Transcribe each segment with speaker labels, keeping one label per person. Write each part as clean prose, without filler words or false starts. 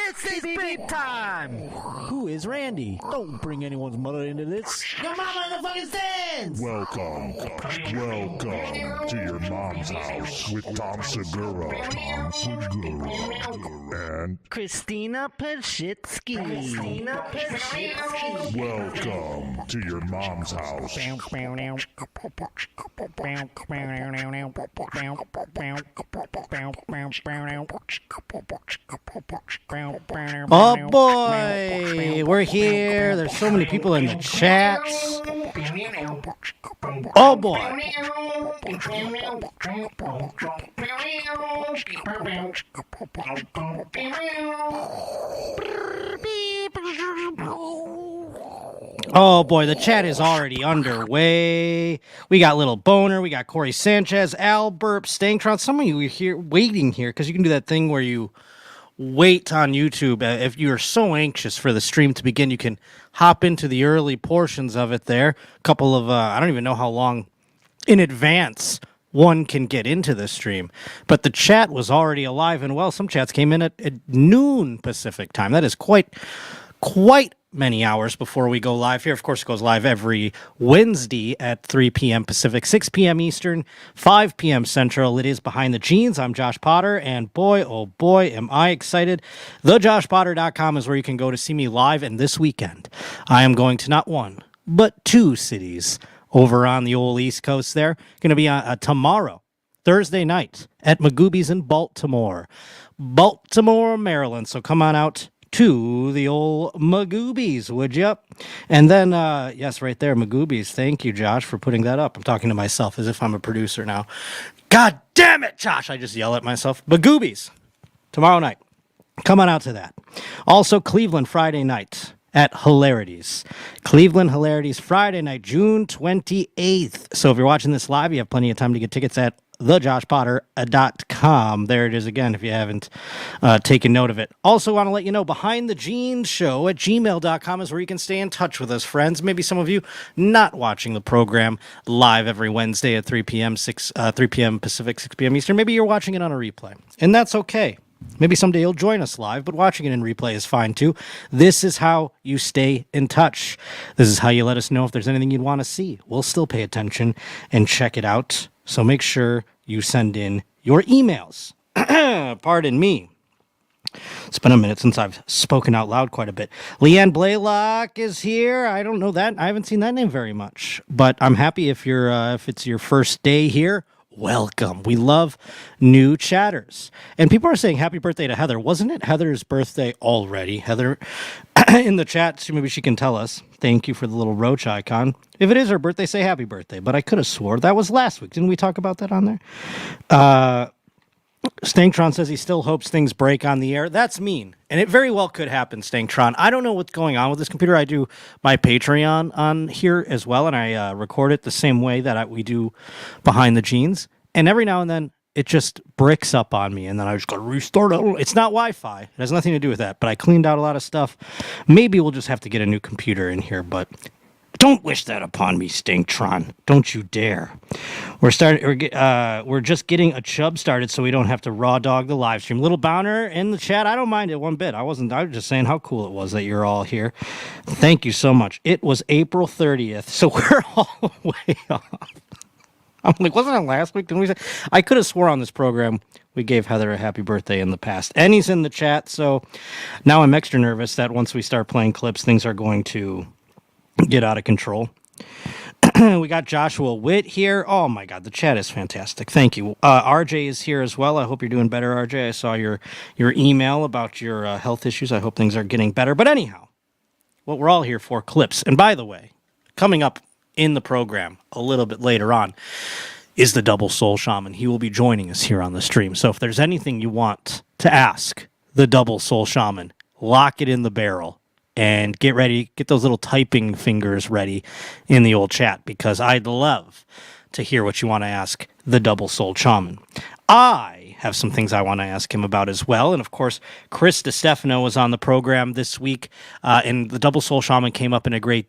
Speaker 1: This is big time!
Speaker 2: Who is Randy? Don't bring anyone's mother into this.
Speaker 1: Your mama in the fucking stands!
Speaker 3: Welcome to your mom's house with Tom Segura, and
Speaker 1: Christina Pashitsky.
Speaker 3: welcome to your mom's house.
Speaker 2: Oh boy, we're here. There's so many people in the chats. Oh boy. Oh boy, the chat is already underway. We got Little Boner, we got Corey Sanchez, Al Burp, Stangtron. Some of you are here waiting here because you can do that thing where you wait on YouTube. If you're so anxious for the stream to begin, you can hop into the early portions of it there. A couple of, I don't even know how long in advance one can get into the stream. But the chat was already alive and well. Some chats came in at noon Pacific time. That is quite many hours before we go live here. Of course, it goes live every Wednesday at 3 p.m. Pacific, 6 p.m. Eastern, 5 p.m. Central. It is Behind the Jeans. I'm Josh Potter, and boy, oh boy, am I excited. TheJoshPotter.com is where you can go to see me live, and this weekend, I am going to not one, but two cities over on the old East Coast there. Going to be tomorrow, Thursday night, at Magooby's in Baltimore, Maryland. So come on out to the old Magooby's, would you? And then, yes, right there, Magooby's. Thank you, Josh, for putting that up. I'm talking to myself as if I'm a producer now. God damn it, Josh! I just yell at myself. Magooby's, tomorrow night. Come on out to that. Also, Cleveland, Friday night at Hilarities. Cleveland Hilarities, Friday night, June 28th. So if you're watching this live, you have plenty of time to get tickets at thejoshpotter.com. There it is again if you haven't taken note of it. Also want to let you know, Behind the Jeans Show at gmail.com is where you can stay in touch with us, friends. Maybe some of you not watching the program live every Wednesday at 3 p.m. 3 p.m. Pacific, 6 p.m. Eastern. Maybe you're watching it on a replay, and that's okay. Maybe someday you'll join us live, but watching it in replay is fine too. This is how you stay in touch. This is how you let us know if there's anything you'd want to see. We'll still pay attention and check it out. So make sure you send in your emails. Pardon me. It's been a minute since I've spoken out loud quite a bit. Leanne Blaylock is here. I don't know that. I haven't seen that name very much. But I'm happy if it's your first day here. Welcome. We love new chatters. And people are saying happy birthday to Heather. Wasn't it Heather's birthday already? Heather in the chat, maybe she can tell us. Thank you for the little roach icon. If it is her birthday, say happy birthday. But I could have swore that was last week. Didn't we talk about that on there? Stangtron says he still hopes things break on the air. That's mean. And it very well could happen, Stangtron. I don't know what's going on with this computer. I do my Patreon on here as well, and I record it the same way that we do Behind the Jeans. And every now and then, it just bricks up on me, and then I just got to restart it. It's not Wi-Fi. It has nothing to do with that, but I cleaned out a lot of stuff. Maybe we'll just have to get a new computer in here, but don't wish that upon me, Stangtron. Don't you dare. We're just getting a chub started so we don't have to raw dog the live stream. Little Bowner in the chat, I don't mind it one bit. I was just saying how cool it was that you're all here. Thank you so much. It was April 30th, so we're all the way off. I'm like, wasn't it last week? Didn't we say? I could have swore on this program we gave Heather a happy birthday in the past. And he's in the chat, so now I'm extra nervous that once we start playing clips, things are going to get out of control. We got Joshua Witt here. Oh my God, the chat is fantastic. Thank you. RJ is here as well. I hope you're doing better, RJ. I saw your email about your health issues. I hope things are getting better. But anyhow, what we're all here for, clips. And by the way, coming up in the program a little bit later on is the Double Soul Shaman. He will be joining us here on the stream. So if there's anything you want to ask the Double Soul Shaman, lock it in the barrel and get ready, get those little typing fingers ready in the old chat, because I'd love to hear what you want to ask the Double Soul Shaman. I have some things I want to ask him about as well. And of course, Chris Distefano was on the program this week, and the Double Soul Shaman came up in a great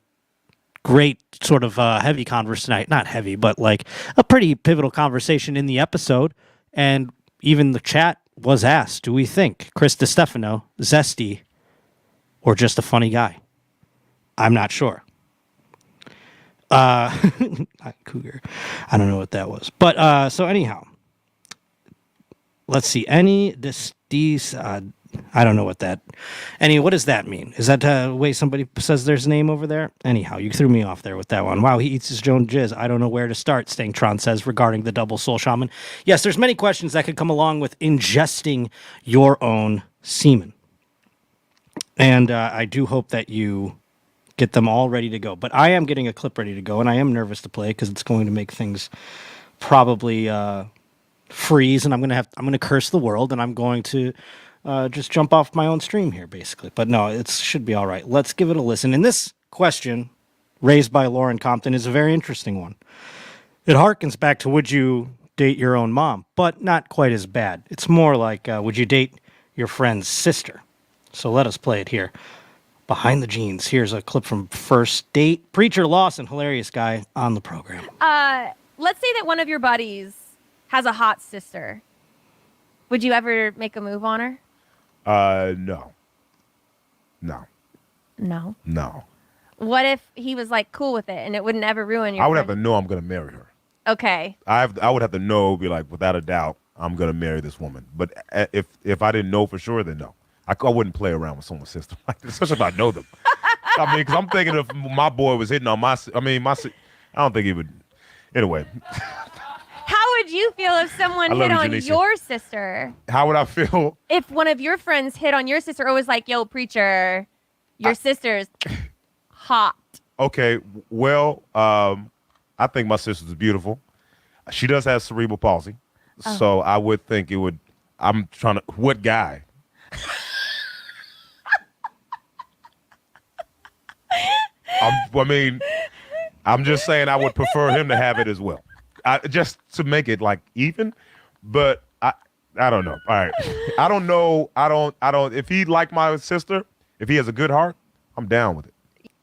Speaker 2: sort of heavy converse tonight. Not heavy, but like a pretty pivotal conversation in the episode. And even the chat was asked, do we think Chris Distefano, zesty, or just a funny guy? I'm not sure. Cougar. I don't know what that was. But so anyhow, let's see. I don't know what that. What does that mean? Is that the way somebody says there's a name over there? Anyhow, you threw me off there with that one. Wow, he eats his own jizz. I don't know where to start, Stangtron says, regarding the Double Soul Shaman. Yes, there's many questions that could come along with ingesting your own semen. And I do hope that you get them all ready to go. But I am getting a clip ready to go, and I am nervous to play because it's going to make things probably freeze, and I'm going to curse the world, and I'm going to just jump off my own stream here, basically. But no, it should be all right. Let's give it a listen. And this question, raised by Lauren Compton, is a very interesting one. It harkens back to would you date your own mom, but not quite as bad. It's more like would you date your friend's sister? So let us play it here. Behind the Jeans. Here's a clip from First Date. Preacher Lawson, hilarious guy on the program.
Speaker 4: Let's say that one of your buddies has a hot sister. Would you ever make a move on her?
Speaker 5: No. No.
Speaker 4: What if he was like cool with it and it would never ruin your
Speaker 5: I would have to know I'm going to marry her.
Speaker 4: Okay.
Speaker 5: I would have to know, be like, without a doubt, I'm going to marry this woman. But if I didn't know for sure, then no. I wouldn't play around with someone's sister, especially if I know them. I mean, because I'm thinking if my boy was hitting on I don't think he would. Anyway.
Speaker 4: How would you feel if someone hit on your sister?
Speaker 5: How would I feel?
Speaker 4: If one of your friends hit on your sister or was like, yo, preacher, your sister's hot.
Speaker 5: Okay, well, I think my sister's beautiful. She does have cerebral palsy. Oh. So I would think what guy? I'm just saying I would prefer him to have it as well. Just to make it like even, but I don't know. All right. I don't know. I don't, if he like my sister, if he has a good heart, I'm down with it.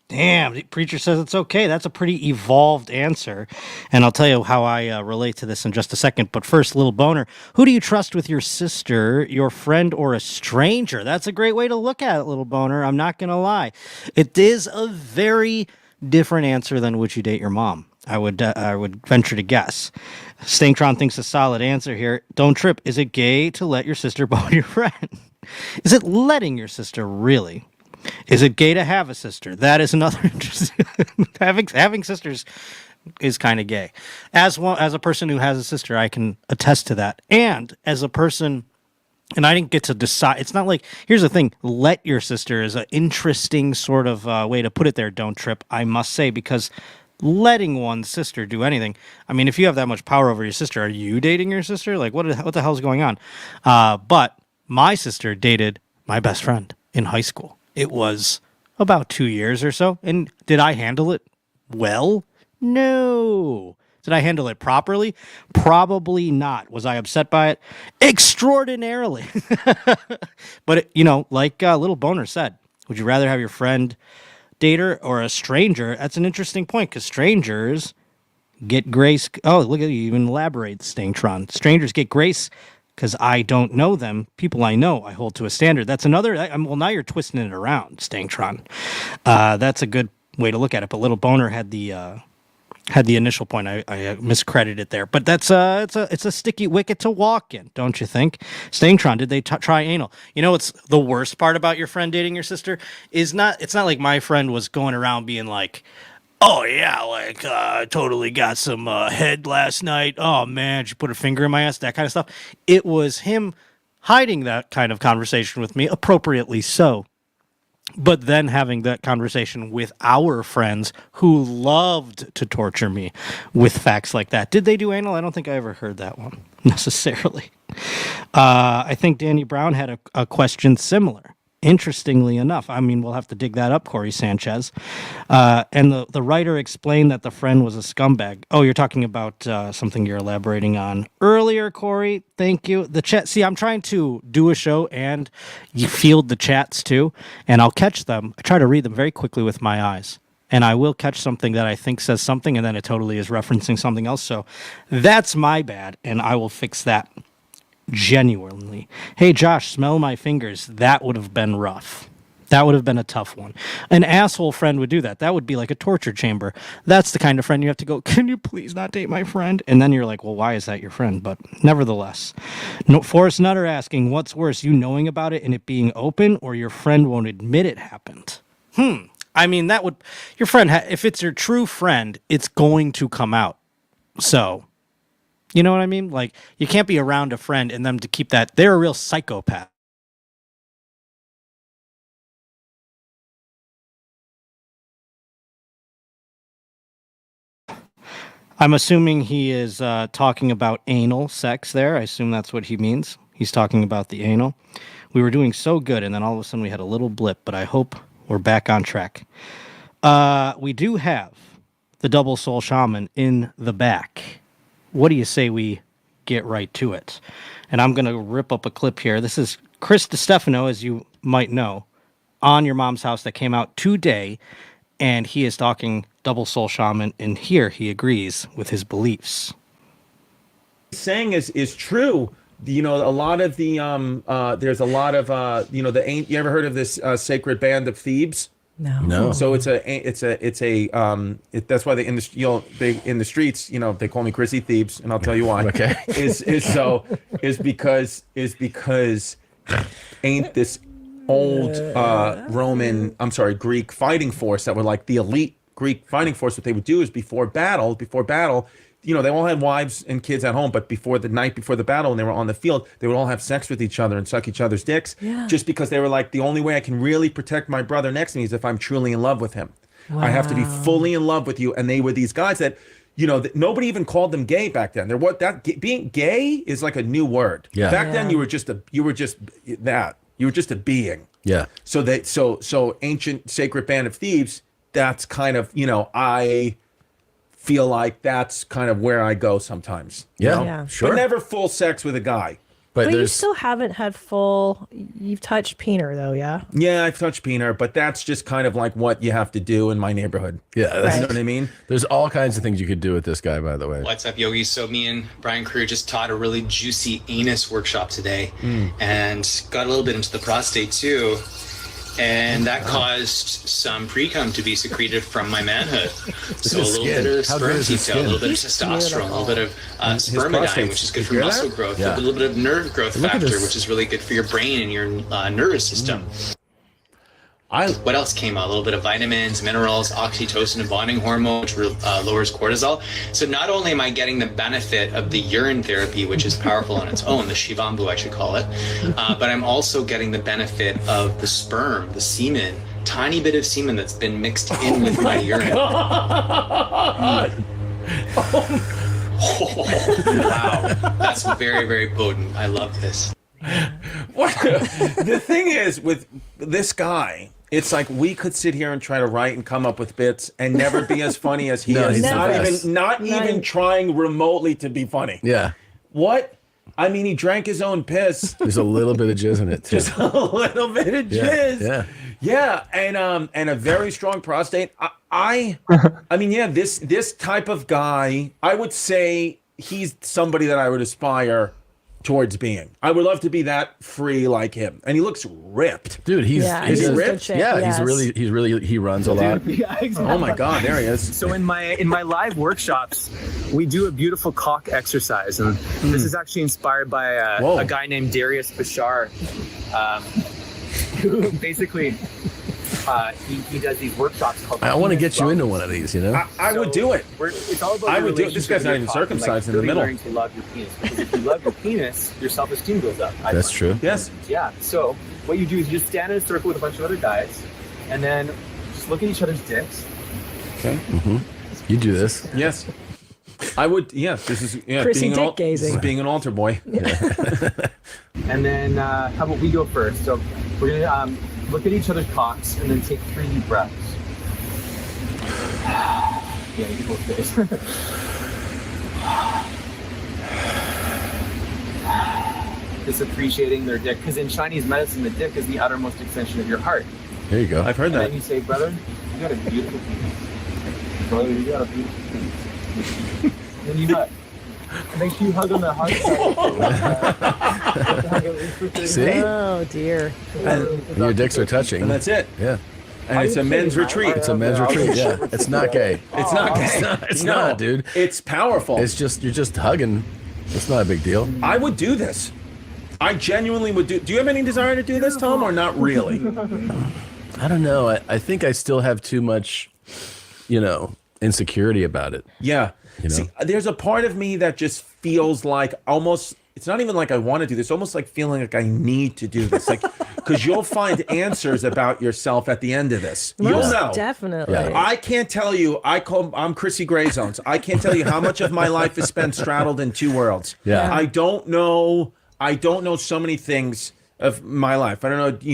Speaker 2: Damn, the preacher says it's okay. That's a pretty evolved answer. And I'll tell you how I relate to this in just a second. But first, little boner. Who do you trust with your sister, your friend, or a stranger? That's a great way to look at it, little boner. I'm not going to lie. It is a very different answer than would you date your mom. I would venture to guess. Stangtron thinks a solid answer here. Don't trip. Is it gay to let your sister bone your friend? Is it letting your sister, really? Is it gay to have a sister? That is another interesting. having sisters is kind of gay. As a person who has a sister, I can attest to that. And as a person, and I didn't get to decide. It's not like, here's the thing. Let your sister is an interesting sort of way to put it there. Don't trip, I must say, because letting one's sister do anything. I mean, if you have that much power over your sister, are you dating your sister? Like, what the hell is going on? But my sister dated my best friend in high school. It was about 2 years or so. And did I handle it well? No. Did I handle it properly? Probably not. Was I upset by it? Extraordinarily. But, like Little Boner said, would you rather have your friend date her or a stranger? That's an interesting point because strangers get grace. Oh, look at you even elaborate, Stangtron. Strangers get grace because I don't know them. People I know, I hold to a standard. That's another. Well, now you're twisting it around, Stangtron. That's a good way to look at it. But Little Boner had the initial point. I miscredited it there. But that's it's a sticky wicket to walk in, don't you think? Stangtron, did they try anal? What's the worst part about your friend dating your sister is it's not like my friend was going around being like, oh yeah, like I totally got some head last night. Oh man, did you put a finger in my ass? That kind of stuff. It was him hiding that kind of conversation with me, appropriately so. But then having that conversation with our friends who loved to torture me with facts like that. Did they do anal? I don't think I ever heard that one necessarily. I think Danny Brown had a question similar. Interestingly enough, I mean, we'll have to dig that up, Corey Sanchez. And the writer explained that the friend was a scumbag. Oh, you're talking about something you're elaborating on earlier, Corey. Thank you. The chat. See, I'm trying to do a show and you field the chats too, and I'll catch them. I try to read them very quickly with my eyes. And I will catch something that I think says something, and then it totally is referencing something else. So that's my bad, and I will fix that. genuinely. Hey, Josh, smell my fingers. That would have been rough. That would have been a tough one. An asshole friend would do that. That would be like a torture chamber. That's the kind of friend you have to go, can you please not date my friend? And then you're like, well, why is that your friend? But nevertheless. No, Forrest Nutter asking, what's worse, you knowing about it and it being open, or your friend won't admit it happened? I mean, that would, your friend, if it's your true friend, it's going to come out. So, you know what I mean? Like, you can't be around a friend and them to keep that. They're a real psychopath. I'm assuming he is talking about anal sex there. I assume that's what he means. He's talking about the anal. We were doing so good, and then all of a sudden we had a little blip, but I hope we're back on track. We do have the Double Soul Shaman in the back. What do you say we get right to it? And I'm going to rip up a clip here. This is Chris Distefano, as you might know, on Your Mom's House that came out today, and he is talking Double Soul Shaman, and here he agrees with his beliefs.
Speaker 6: Saying is true. You know, a lot of the there's a lot of you know, you ever heard of this sacred band of Thebes?
Speaker 7: No.
Speaker 6: So that's why they in the streets, you know, they call me Chrissy Thebes, and I'll tell you why.
Speaker 7: Okay.
Speaker 6: is because ain't this old Greek fighting force that were like the elite Greek fighting force. What they would do is before battle, you know, they all had wives and kids at home, but before the night before the battle, when they were on the field, they would all have sex with each other and suck each other's dicks, just because they were like, the only way I can really protect my brother next to me is if I'm truly in love with him. Wow. I have to be fully in love with you. And they were these guys that, you know, nobody even called them gay back then. Being gay is like a new word. Yeah. Back then, you were just a being. Yeah. So ancient sacred band of Thebes. That's kind of, you know, I feel like that's kind of where I go sometimes.
Speaker 7: Yeah,
Speaker 6: you know? Sure. But never full sex with a guy.
Speaker 8: But you still haven't had full. You've touched peener though, yeah.
Speaker 6: Yeah, I've touched peener, but that's just kind of like what you have to do in my neighborhood.
Speaker 7: Yeah,
Speaker 6: you know what I mean.
Speaker 7: There's all kinds of things you could do with this guy, by the way.
Speaker 9: What's up, yogis? So me and Brian Crew just taught a really juicy anus workshop today, and got a little bit into the prostate too. And that caused some pre-cum to be secreted from my manhood. So a little bit of sperm detail, a little bit of testosterone, a little bit of spermidine, which is good for muscle growth, a little bit of nerve growth factor, which is really good for your brain and your nervous system. What else came out? A little bit of vitamins, minerals, oxytocin, and bonding hormone, which lowers cortisol. So not only am I getting the benefit of the urine therapy, which is powerful on its own, the Shivambu I should call it, but I'm also getting the benefit of the sperm, the semen, tiny bit of semen that's been mixed in with my urine. Wow, that's very, very potent. I love this.
Speaker 6: The thing is with this guy, it's like we could sit here and try to write and come up with bits and never be as funny as he is. Not even trying remotely to be funny.
Speaker 7: Yeah.
Speaker 6: What? I mean, he drank his own piss.
Speaker 7: There's a little bit of jizz in it too.
Speaker 6: Just a little bit of jizz. Yeah. And a very strong prostate. I mean, yeah, this type of guy, I would say he's somebody that I would aspire towards being. I would love to be that free like him. And he looks ripped.
Speaker 7: Dude, he's
Speaker 6: ripped.
Speaker 7: Yeah, he runs a lot.
Speaker 10: Yeah, exactly.
Speaker 6: Oh my God, there he is.
Speaker 10: So in my live workshops, we do a beautiful cock exercise, and this is actually inspired by a guy named Darius Bashar, who basically he does these workshops called.
Speaker 7: I want to get you into one of these, you know.
Speaker 6: I would do it.
Speaker 10: It's all about.
Speaker 6: I would do it. This guy's not even circumcised in the middle.
Speaker 10: Learning to love your penis, because if you love your penis, your self-esteem goes up.
Speaker 7: That's true.
Speaker 6: Yes.
Speaker 10: Yeah. So what you do is you just stand in a circle with a bunch of other guys, and then just look at each other's dicks.
Speaker 6: Okay.
Speaker 7: You do this.
Speaker 6: Yes. I would. Yes. This is
Speaker 8: Chrissy dick gazing.
Speaker 6: This is being an altar boy.
Speaker 10: Yeah. And then how about we go first? So we're gonna look at each other's cocks and then take 3 deep breaths. Yeah, you both face. Just appreciating their dick, because in Chinese medicine, the dick is the outermost extension of your heart.
Speaker 7: There you go.
Speaker 6: I've heard that.
Speaker 10: And then you say, brother, you got a beautiful penis. Brother, you got a beautiful penis. Then you nut. Make sure you hug on the heart side.
Speaker 7: See?
Speaker 8: Oh dear.
Speaker 7: And your dicks are touching.
Speaker 6: And that's it.
Speaker 7: Yeah.
Speaker 6: And it's a men's retreat.
Speaker 7: It's a men's retreat. Yeah. It's not gay.
Speaker 6: It's not gay.
Speaker 7: It's not, dude.
Speaker 6: It's powerful.
Speaker 7: It's just you're just hugging. It's not a big deal.
Speaker 6: I would do this. I genuinely would do. Do you have any desire to do this, Tom, or not really?
Speaker 7: I don't know. I think I still have too much, insecurity about it.
Speaker 6: Yeah.
Speaker 7: You know?
Speaker 6: See, there's a part of me that just feels like almost. It's not even like I want to do this. Almost like feeling like I need to do this. Like, because you'll find answers about yourself at the end of this. You'll know.
Speaker 8: Definitely.
Speaker 7: Yeah.
Speaker 6: I can't tell you. I'm Chrissy Gray Zones. I can't tell you how much of my life is spent straddled in two worlds.
Speaker 7: Yeah.
Speaker 6: I don't know so many things of my life. I don't know. Do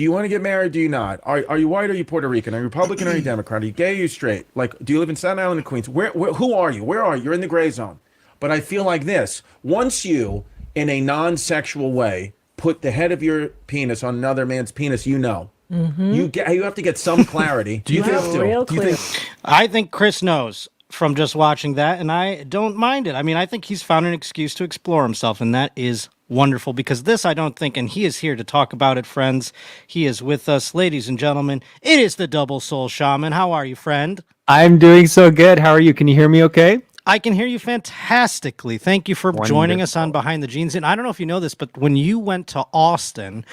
Speaker 6: you want to get married? Do you not? Are you white? Or are you Puerto Rican? Are you Republican? Or are you Democrat? Are you gay? Or are you straight? Like, do you live in Staten Island or Queens? Who are you? Where are you? You're in the gray zone. But I feel like this: once you, in a non-sexual way, put the head of your penis on another man's penis, you have to get some clarity.
Speaker 8: Do you have to? Real clear.
Speaker 2: I think Chris knows from just watching that, and I don't mind it. I mean, I think he's found an excuse to explore himself, and that is wonderful, because this I don't think, and he is here to talk about it, friends. He is with us, ladies and gentlemen. It is the Double Soul Shaman. How are you, friend?
Speaker 11: I'm doing so good. How are you? Can you hear me okay?
Speaker 2: I can hear you fantastically. Thank you for joining us on Behind the Jeans. And I don't know if you know this, but when you went to Austin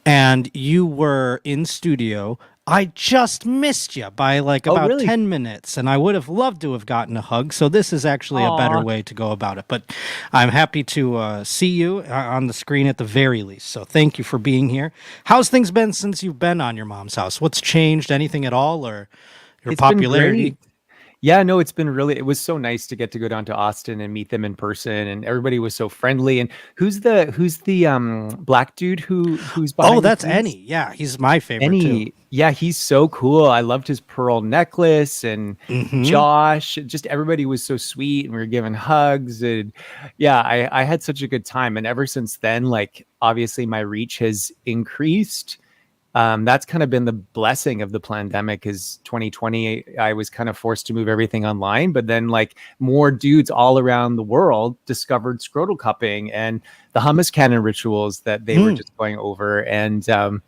Speaker 2: and you were in studio, I just missed you by about
Speaker 11: really?
Speaker 2: 10 minutes, and I would have loved to have gotten a hug. So this is actually a better way to go about it. But I'm happy to see you on the screen at the very least. So thank you for being here. How's things been since you've been on your mom's house? What's changed? Anything at all, or your popularity?
Speaker 11: Yeah, no, it was so nice to get to go down to Austin and meet them in person, and everybody was so friendly. And who's the black dude who's behind?
Speaker 2: Oh, that's Ennie. Yeah, he's my favorite too.
Speaker 11: Yeah, he's so cool. I loved his pearl necklace, and Josh, just everybody was so sweet, and we were giving hugs, and yeah, I had such a good time. And ever since then, obviously my reach has increased. That's kind of been the blessing of the pandemic. Is 2020, I was kind of forced to move everything online, but then more dudes all around the world discovered scrotal cupping and the hummus cannon rituals that they were just going over. And so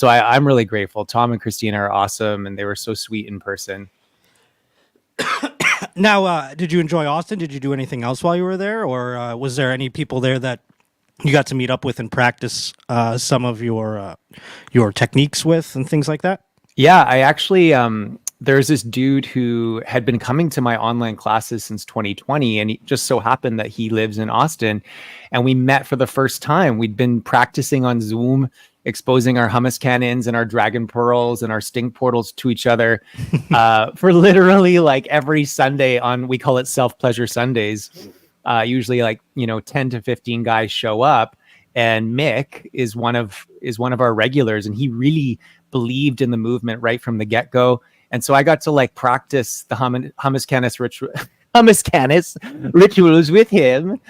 Speaker 11: I'm really grateful. Tom and Christina are awesome, and they were so sweet in person.
Speaker 2: Now, did you enjoy Austin? Did you do anything else while you were there, or was there any people there that you got to meet up with and practice some of your techniques with and things like that?
Speaker 11: Yeah, I actually, there's this dude who had been coming to my online classes since 2020, and it just so happened that he lives in Austin, and we met for the first time. We'd been practicing on Zoom, exposing our hummus cannons and our dragon pearls and our stink portals to each other for literally every Sunday we call it Self-Pleasure Sundays. Usually 10 to 15 guys show up, and Mick is one of our regulars, and he really believed in the movement right from the get-go. And so I got to practice the hummus canis rituals with him.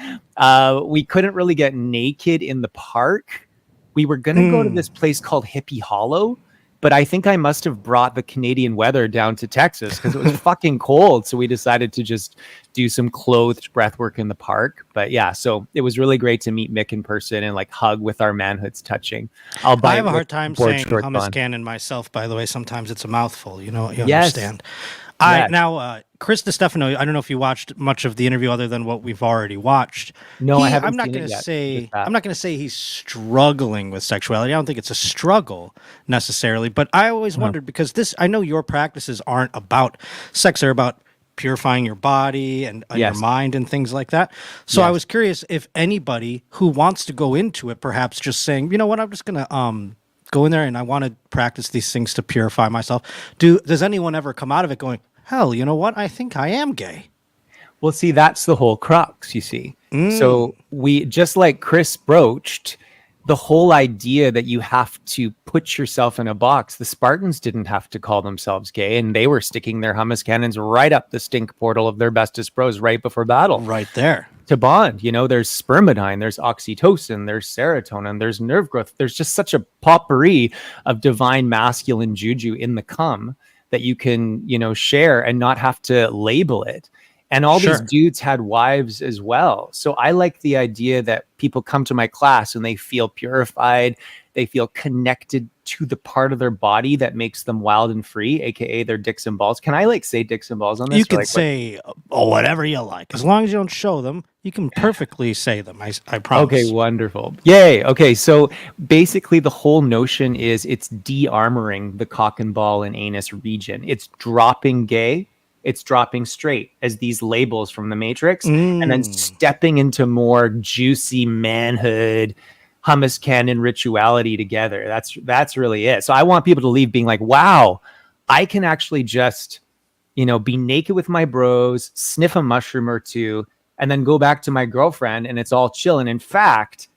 Speaker 11: We couldn't really get naked in the park. We were going to go to this place called Hippie Hollow, but I think I must have brought the Canadian weather down to Texas because it was fucking cold. So we decided to just do some clothed breath work in the park. But yeah, so it was really great to meet Mick in person and hug with our manhoods touching. I
Speaker 2: have a hard time saying hummus cannon myself, by the way. Sometimes it's a mouthful, you understand. Now, Chris Distefano, I don't know if you watched much of the interview other than what we've already watched.
Speaker 11: No, I haven't.
Speaker 2: I'm not going to say he's struggling with sexuality. I don't think it's a struggle necessarily, but I always wondered, because I know your practices aren't about sex; they're about purifying your body and your mind and things like that. So I was curious if anybody who wants to go into it, perhaps just saying, you know what, I'm just going to go in there and I want to practice these things to purify myself. Does anyone ever come out of it going, hell, you know what? I think I am gay.
Speaker 11: Well, see, that's the whole crux, you see. So we, just like Chris broached, the whole idea that you have to put yourself in a box. The Spartans didn't have to call themselves gay, and they were sticking their hummus cannons right up the stink portal of their bestest bros right before battle.
Speaker 2: Right there.
Speaker 11: To bond, there's spermidine, there's oxytocin, there's serotonin, there's nerve growth. There's just such a potpourri of divine masculine juju in the cum that you can, share and not have to label it. And all
Speaker 2: Sure.
Speaker 11: these dudes had wives as well. So I like the idea that people come to my class and they feel purified. They feel connected to the part of their body that makes them wild and free, aka their dicks and balls. Can I like say dicks and balls on this?
Speaker 2: You
Speaker 11: Or,
Speaker 2: can
Speaker 11: like,
Speaker 2: say whatever you like. As long as you don't show them, you can perfectly say them. I promise.
Speaker 11: Okay, wonderful. Yay. Okay, so basically the whole notion is it's de-armoring the cock and ball and anus region. It's dropping gay, it's dropping straight as these labels from the Matrix, and then stepping into more juicy manhood, hummus cannon rituality together. That's really it. So I want people to leave being like, wow, I can actually just, be naked with my bros, sniff a mushroom or two, and then go back to my girlfriend and it's all chill. And in fact,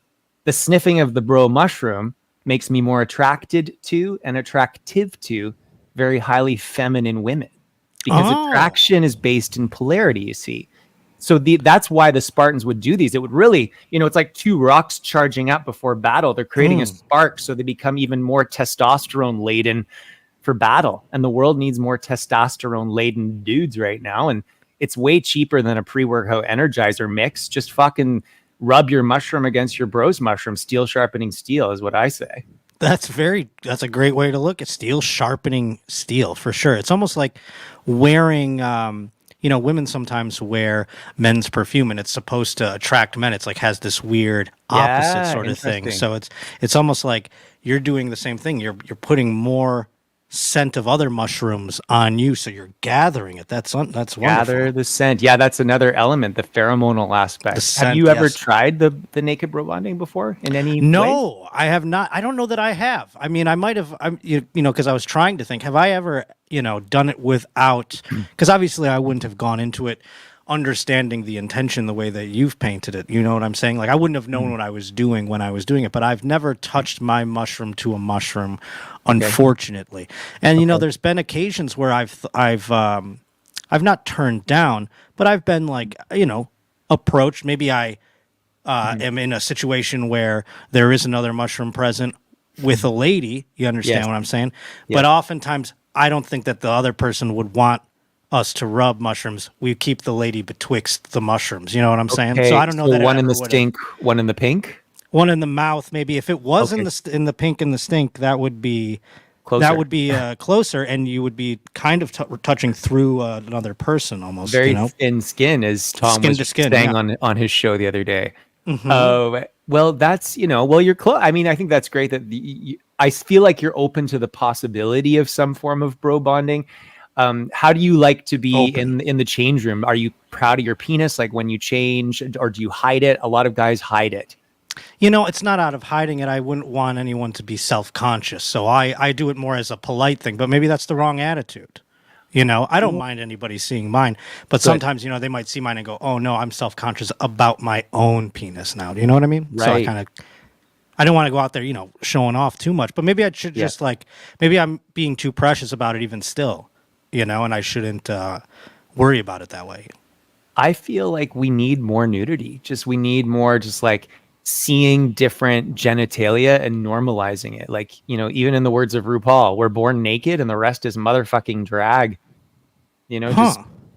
Speaker 11: the sniffing of the bro mushroom makes me more attracted to and attractive to very highly feminine women, because attraction is based in polarity, you see. So that's why the Spartans would do these. It would really, it's like two rocks charging up before battle. They're creating a spark, so they become even more testosterone laden for battle. And the world needs more testosterone laden dudes right now. And it's way cheaper than a pre-workout Energizer mix. Just fucking rub your mushroom against your bro's mushroom. Steel sharpening steel is what I say.
Speaker 2: That's a great way to look at steel, sharpening steel, for sure. It's almost like wearing, women sometimes wear men's perfume and it's supposed to attract men. It's like has this weird opposite sort of thing. So it's almost like you're doing the same thing. You're putting more scent of other mushrooms on you, so you're gathering it. That's wonderful.
Speaker 11: Gather the scent. Yeah, that's another element, the pheromonal aspect. Have you ever tried the naked bro bonding before in any
Speaker 2: No,
Speaker 11: way?
Speaker 2: I have not. I don't know that I have. I mean, I might have, because I was trying to think, have I ever, done it without, because obviously I wouldn't have gone into it understanding the intention the way that you've painted it. You know what I'm saying? Like I wouldn't have known what I was doing when I was doing it, but I've never touched my mushroom to a mushroom, unfortunately. And there's been occasions where I've not turned down, but I've been like, approached. Maybe I am in a situation where there is another mushroom present with a lady. You understand what I'm saying? Yes. But oftentimes I don't think that the other person would want us to rub mushrooms. We keep the lady betwixt the mushrooms. You know what I'm saying? So I don't know that
Speaker 11: one in the stink, one in the pink,
Speaker 2: one in the mouth. Maybe if it was in the pink and the stink, that would be closer. That would be closer, and you would be kind of touching through another person almost.
Speaker 11: Very thin skin, as Tom was saying on his show the other day. Well, that's you're close. I mean, I think that's great that I feel like you're open to the possibility of some form of bro bonding. How do you like to be in the change room? Are you proud of your penis, like when you change, or do you hide it? A lot of guys hide it.
Speaker 2: It's not out of hiding it. I wouldn't want anyone to be self-conscious. So I do it more as a polite thing, but maybe that's the wrong attitude. I don't mind anybody seeing mine, but sometimes, they might see mine and go, oh no, I'm self-conscious about my own penis now. Do you know what I mean?
Speaker 11: Right.
Speaker 2: So I don't want to go out there, showing off too much, but maybe I should just maybe I'm being too precious about it even still. And I shouldn't worry about it that way.
Speaker 11: I feel like we need more nudity. We need more like seeing different genitalia and normalizing it. Like, even in the words of RuPaul, we're born naked and the rest is motherfucking drag.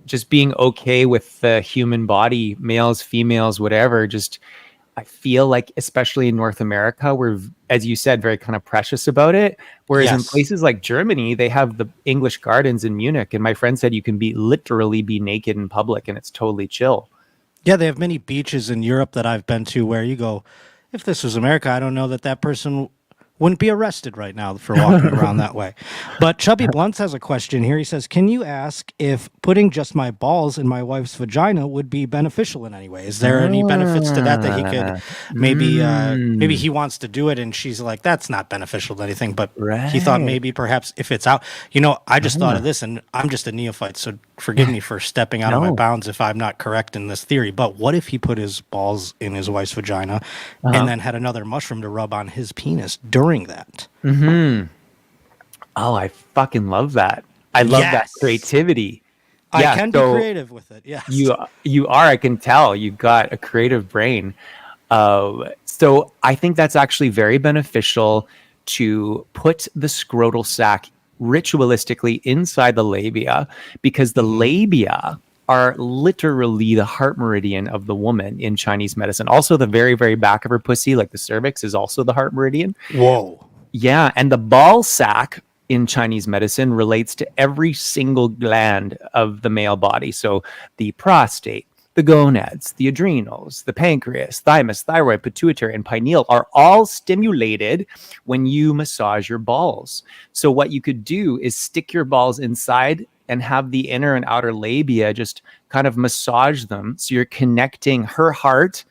Speaker 11: Just being okay with the human body, males, females, whatever. I feel like, especially in North America, we're, as you said, very kind of precious about it. Whereas in places like Germany, they have the English Gardens in Munich. And my friend said you can literally be naked in public and it's totally chill.
Speaker 2: Yeah, they have many beaches in Europe that I've been to where you go, if this was America, I don't know that person wouldn't be arrested right now for walking around that way. But Chubby Blunts has a question here. He says, can you ask if putting just my balls in my wife's vagina would be beneficial in any way? Is there any benefits to that he could maybe he wants to do it and she's like, that's not beneficial to anything, but he thought maybe perhaps if it's out, I just thought of this and I'm just a neophyte, so forgive me for stepping out of my bounds if I'm not correct in this theory, but what if he put his balls in his wife's vagina and then had another mushroom to rub on his penis during that?
Speaker 11: Oh, I fucking love that. I love that creativity.
Speaker 2: I can be creative with it. Yes.
Speaker 11: You are. I can tell you've got a creative brain. So I think that's actually very beneficial to put the scrotal sac ritualistically inside the labia, because the labia are literally the heart meridian of the woman in Chinese medicine. Also, the very, very back of her pussy, like the cervix, is also the heart meridian.
Speaker 2: Whoa.
Speaker 11: Yeah. And the ball sack in Chinese medicine relates to every single gland of the male body. So the prostate, the gonads, the adrenals, the pancreas, thymus, thyroid, pituitary, and pineal are all stimulated when you massage your balls. So what you could do is stick your balls inside and have the inner and outer labia just kind of massage them. So you're connecting her heart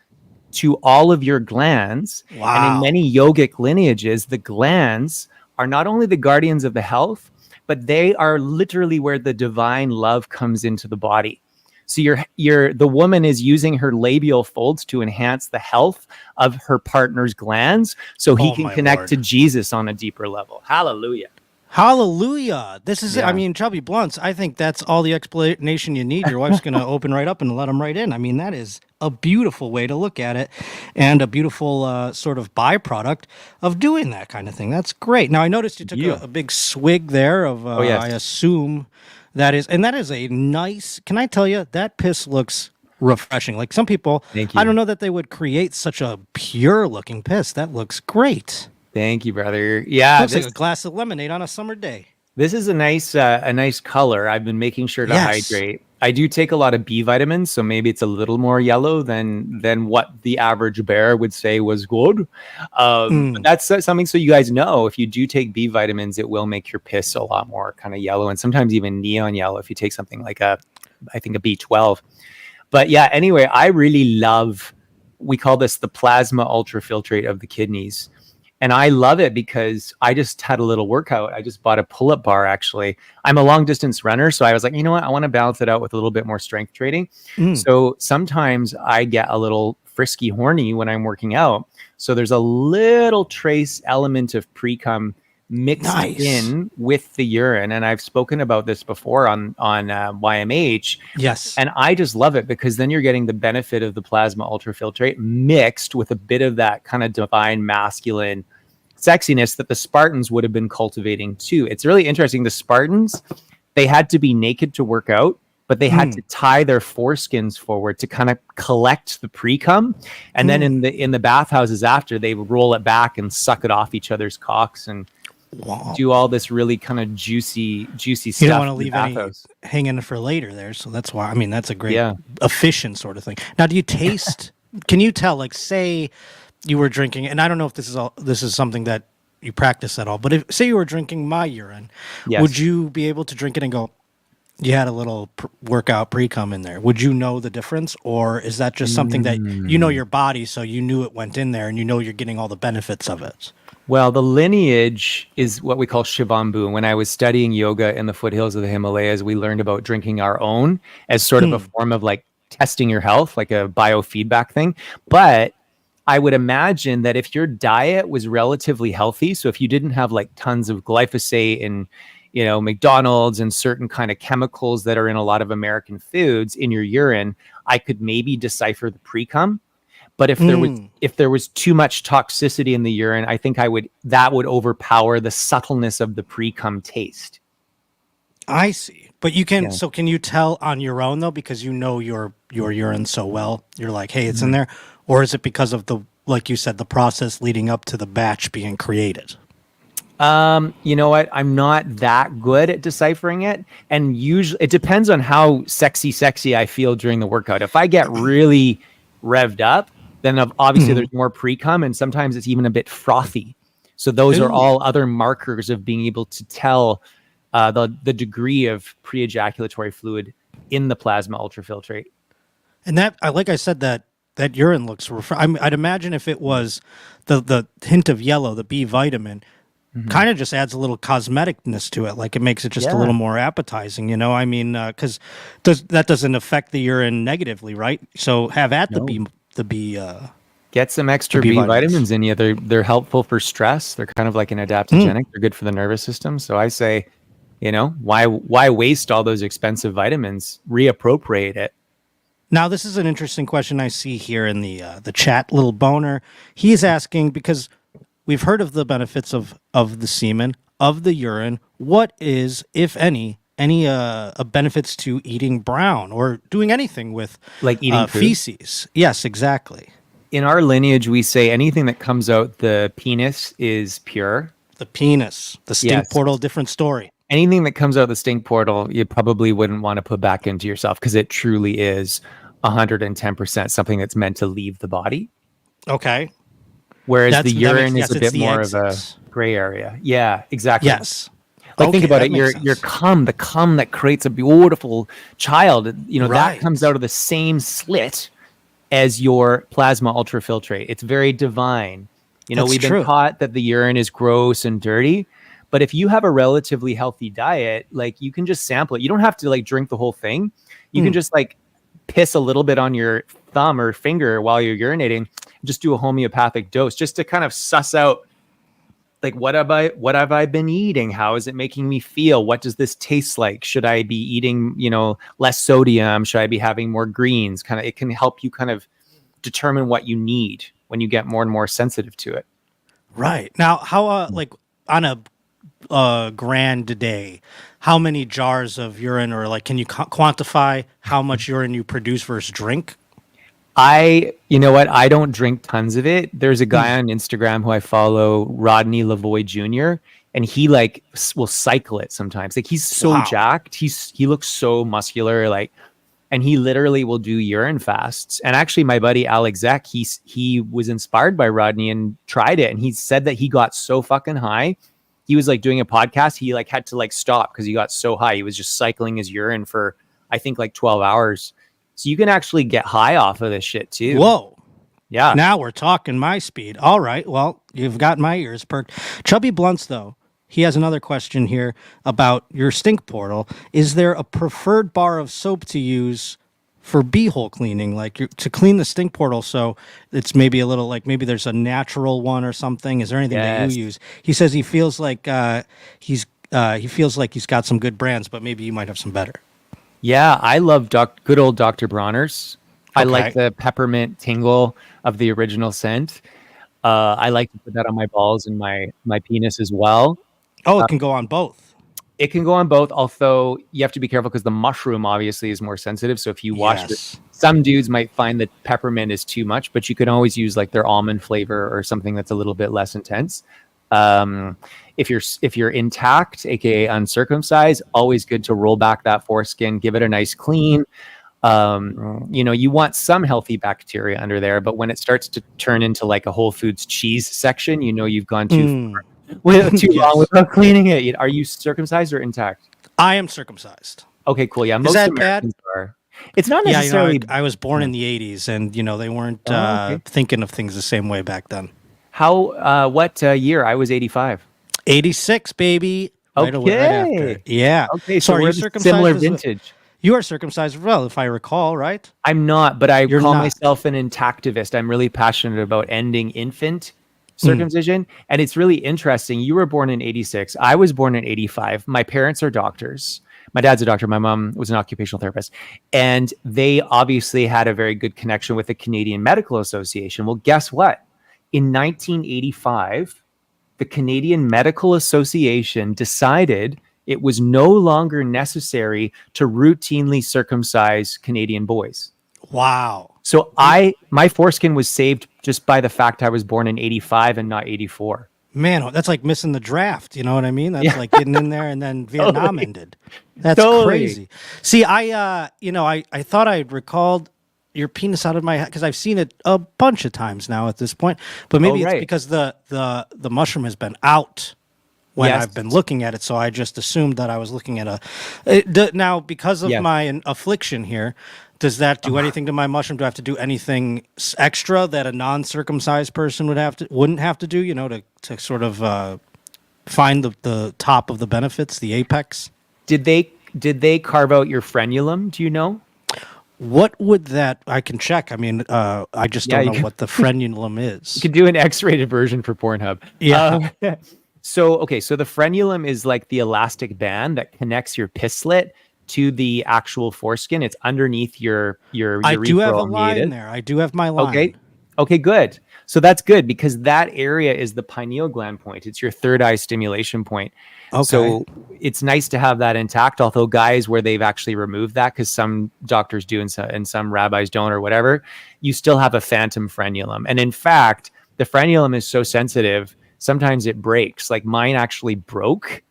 Speaker 11: to all of your glands.
Speaker 2: Wow.
Speaker 11: And in many yogic lineages, the glands are not only the guardians of the health, but they are literally where the divine love comes into the body. So the woman is using her labial folds to enhance the health of her partner's glands so he can connect to Jesus on a deeper level. Hallelujah.
Speaker 2: Hallelujah. This is it.
Speaker 11: Yeah.
Speaker 2: I mean, Chubby Blunts, I think that's all the explanation you need. Your wife's going to open right up and let them right in. I mean, that is a beautiful way to look at it and a beautiful sort of byproduct of doing that kind of thing. That's great. Now, I noticed you took a big swig there of,
Speaker 11: yes.
Speaker 2: I assume that is a nice, can I tell you, that piss looks refreshing. Like some people, I don't know that they would create such a pure looking piss. That looks great.
Speaker 11: Thank you, brother. Yeah,
Speaker 2: looks like a glass of lemonade on a summer day.
Speaker 11: This is a nice color. I've been making sure to hydrate. I do take a lot of B vitamins, so maybe it's a little more yellow than what the average bear would say was good. But that's something so you guys know. If you do take B vitamins, it will make your piss a lot more kind of yellow, and sometimes even neon yellow if you take something like I think a B12. But yeah, anyway, I really love. We call this the plasma ultrafiltrate of the kidneys. And I love it because I just had a little workout. I just bought a pull-up bar, actually. I'm a long-distance runner, so I was like, you know what? I want to balance it out with a little bit more strength training. So sometimes I get a little frisky horny when I'm working out. So there's a little trace element of pre-cum mixed in with the urine. And I've spoken about this before on YMH.
Speaker 2: Yes.
Speaker 11: And I just love it because then you're getting the benefit of the plasma ultrafiltrate mixed with a bit of that kind of divine masculine sexiness that the Spartans would have been cultivating too. It's really interesting. The Spartans, they had to be naked to work out, but they had to tie their foreskins forward to kind of collect the pre-cum. And then in the bathhouses after, they would roll it back and suck it off each other's cocks and do all this really kind of juicy stuff.
Speaker 2: You don't want to leave any hanging for later there. So that's why, I mean, that's a great efficient sort of thing. Now, do you taste, can you tell, like, say you were drinking, and I don't know if this is something that you practice at all, but if say you were drinking my urine, would you be able to drink it and go, you had a little workout pre-cum in there? Would you know the difference? Or is that just something that you know your body, so you knew it went in there and you know you're getting all the benefits of it?
Speaker 11: Well, the lineage is what we call Shivambu. When I was studying yoga in the foothills of the Himalayas, we learned about drinking our own as sort of a form of like testing your health, like a biofeedback thing. But I would imagine that if your diet was relatively healthy, so if you didn't have like tons of glyphosate and, you know, McDonald's and certain kind of chemicals that are in a lot of American foods in your urine, I could maybe decipher the pre-cum. But if there was too much toxicity in the urine, I think that would overpower the subtleness of the pre-cum taste.
Speaker 2: I see. But you can, so can you tell on your own though, because you know your urine so well, you're like, hey, it's in there? Or is it because of the, like you said, the process leading up to the batch being created?
Speaker 11: You know what? I'm not that good at deciphering it. And usually it depends on how sexy I feel during the workout. If I get really revved up, then obviously there's more pre-cum, and sometimes it's even a bit frothy. So those are all other markers of being able to tell the degree of pre-ejaculatory fluid in the plasma ultrafiltrate.
Speaker 2: And that, like I said, that urine looks I'd imagine if it was the hint of yellow, the B vitamin, kind of just adds a little cosmeticness to it. Like it makes it just a little more appetizing, you know? I mean, because that doesn't affect the urine negatively, right? So have at the B.
Speaker 11: Get some extra B vitamins in you. They're helpful for stress. They're kind of like an adaptogenic. They're good for the nervous system. So I say, you know, why waste all those expensive vitamins? Reappropriate it.
Speaker 2: Now, this is an interesting question I see here in the chat. Little Boner, he's asking, because we've heard of the benefits of the semen, of the urine. What is, if any, benefits to eating brown or doing anything with
Speaker 11: like eating food?
Speaker 2: feces? Yes, exactly.
Speaker 11: In our lineage, we say anything that comes out the penis is pure.
Speaker 2: The penis, the stink
Speaker 11: Yes.
Speaker 2: portal, different story.
Speaker 11: Anything that comes out the stink portal, you probably wouldn't want to put back into yourself because it truly is 110% something that's meant to leave the body.
Speaker 2: Okay.
Speaker 11: Whereas the urine is a bit
Speaker 2: the
Speaker 11: more
Speaker 2: exits.
Speaker 11: of a gray area. Yeah, exactly.
Speaker 2: Yes.
Speaker 11: Like think
Speaker 2: Okay,
Speaker 11: about
Speaker 2: that
Speaker 11: it.
Speaker 2: makes
Speaker 11: Your cum, the cum that creates a beautiful child, that
Speaker 2: Right.
Speaker 11: comes out of the same slit as your plasma ultrafiltrate. It's very divine.
Speaker 2: That's
Speaker 11: We've been
Speaker 2: true.
Speaker 11: taught that the urine is gross and dirty, but if you have a relatively healthy diet, like you can just sample it. You don't have to like drink the whole thing. You can just like piss a little bit on your thumb or finger while you're urinating. Just do a homeopathic dose just to kind of suss out like what have I been eating? How is it making me feel? What does this taste like? Should I be eating, less sodium? Should I be having more greens? It can help you kind of determine what you need when you get more and more sensitive to it.
Speaker 2: Right. Now, how like on a grand day, how many jars of urine, or like can you quantify how much urine you produce versus drink?
Speaker 11: You know what? I don't drink tons of it. There's a guy on Instagram who I follow, Rodney Lavoie Jr., and he like will cycle it sometimes. Like he's so jacked. He looks so muscular, like, and he literally will do urine fasts. And actually my buddy Alex Zek, he was inspired by Rodney and tried it. And he said that he got so fucking high. He was like doing a podcast. He like had to like stop because he got so high. He was just cycling his urine for, I think, like 12 hours. So you can actually get high off of this shit too.
Speaker 2: Whoa.
Speaker 11: Yeah.
Speaker 2: Now we're talking my speed. All right. Well, you've got my ears perked. Chubby Blunts, though, he has another question here about your stink portal. Is there a preferred bar of soap to use for beehole cleaning, like to clean the stink portal? So it's maybe a little like maybe there's a natural one or something. Is there anything that you use? He says he feels like he's got some good brands, but maybe you might have some better.
Speaker 11: Yeah, I love good old Dr. Bronner's. I
Speaker 2: Okay.
Speaker 11: like the peppermint tingle of the original scent. I like to put that on my balls and my penis as well.
Speaker 2: Oh, it can go on both.
Speaker 11: It can go on both, although you have to be careful because the mushroom obviously is more sensitive. So if you wash it, some dudes might find that peppermint is too much, but you can always use like their almond flavor or something that's a little bit less intense. If you're intact, aka uncircumcised, always good to roll back that foreskin, give it a nice clean. You want some healthy bacteria under there, but when it starts to turn into like a Whole Foods cheese section, you've gone too far. Too long without cleaning it. Are you circumcised or intact?
Speaker 2: I am circumcised.
Speaker 11: Okay, cool. Yeah,
Speaker 2: Is
Speaker 11: most
Speaker 2: that
Speaker 11: Americans
Speaker 2: bad?
Speaker 11: are. It's not necessarily.
Speaker 2: I was born in the 80s, and they weren't thinking of things the same way back then.
Speaker 11: How? What year? I was 85.
Speaker 2: 86, baby. Right away, right after. Yeah.
Speaker 11: Okay, so
Speaker 2: are
Speaker 11: we're
Speaker 2: you
Speaker 11: the
Speaker 2: circumcised?
Speaker 11: similar vintage.
Speaker 2: You are circumcised as well, if I recall, right?
Speaker 11: I'm not, but I call
Speaker 2: not.
Speaker 11: myself an intactivist. I'm really passionate about ending infant circumcision. And it's really interesting. You were born in 86. I was born in 85. My parents are doctors. My dad's a doctor. My mom was an occupational therapist. And they obviously had a very good connection with the Canadian Medical Association. Well, guess what? In 1985, the Canadian Medical Association decided it was no longer necessary to routinely circumcise Canadian boys.
Speaker 2: Wow.
Speaker 11: So my foreskin was saved just by the fact I was born in 85 and not 84.
Speaker 2: Man, that's like missing the draft. You know what I mean? That's like getting in there and then Vietnam ended. That's
Speaker 11: Totally.
Speaker 2: crazy. See, I thought I'd recalled your penis out of my head because I've seen it a bunch of times now at this point. But maybe it's because the mushroom has been out when I've been looking at it. So I just assumed that I was looking at now because of my affliction here. Does that do anything to my mushroom? Do I have to do anything extra that a non-circumcised person wouldn't have to do? To sort of find the top of the benefits, the apex.
Speaker 11: Did they carve out your frenulum? Do you know?
Speaker 2: What would that? I can check. I mean, I just don't know what the frenulum is.
Speaker 11: You could do an X-rated version for Pornhub.
Speaker 2: Yeah.
Speaker 11: So the frenulum is like the elastic band that connects your piss slit to the actual foreskin. It's underneath your
Speaker 2: I do have a line there. I do have my line.
Speaker 11: Okay, good. So that's good because that area is the pineal gland point. It's your third eye stimulation point.
Speaker 2: Okay.
Speaker 11: So it's nice to have that intact, although guys where they've actually removed that, because some doctors do and some rabbis don't or whatever, you still have a phantom frenulum. And in fact, the frenulum is so sensitive, sometimes it breaks. Like mine actually broke.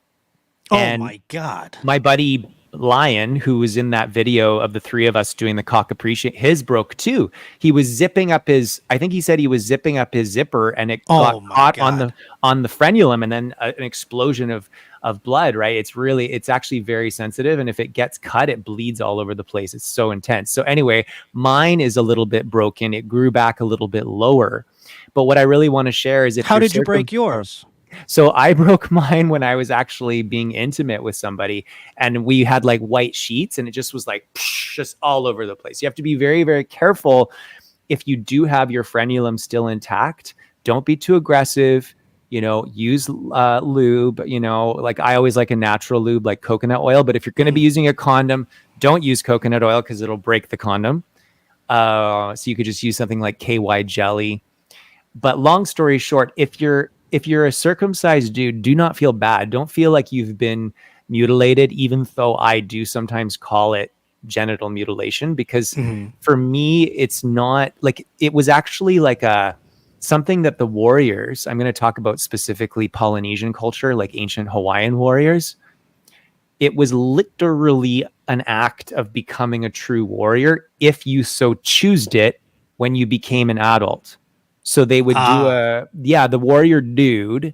Speaker 2: Oh my God.
Speaker 11: My buddy Lion, who was in that video of the three of us doing the cock appreciate, his broke too. He was zipping up I think he said he was zipping up his zipper and it got caught on the frenulum, and then an explosion of blood, right? It's actually very sensitive. And if it gets cut, it bleeds all over the place. It's so intense. So anyway, mine is a little bit broken. It grew back a little bit lower. But what I really want to share is
Speaker 2: how did you break yours?
Speaker 11: So I broke mine when I was actually being intimate with somebody, and we had like white sheets, and it just was like just all over the place. You have to be very, very careful. If you do have your frenulum still intact, don't be too aggressive. Use lube. Like I always like a natural lube, like coconut oil. But if you're going to be using a condom, don't use coconut oil because it'll break the condom. So you could just use something like KY jelly. But long story short, if you're a circumcised dude, do not feel bad. Don't feel like you've been mutilated, even though I do sometimes call it genital mutilation, because for me, it's not like, it was actually like something that the warriors, I'm going to talk about specifically Polynesian culture, like ancient Hawaiian warriors. It was literally an act of becoming a true warrior if you so choosed it when you became an adult. So they would do the warrior dude,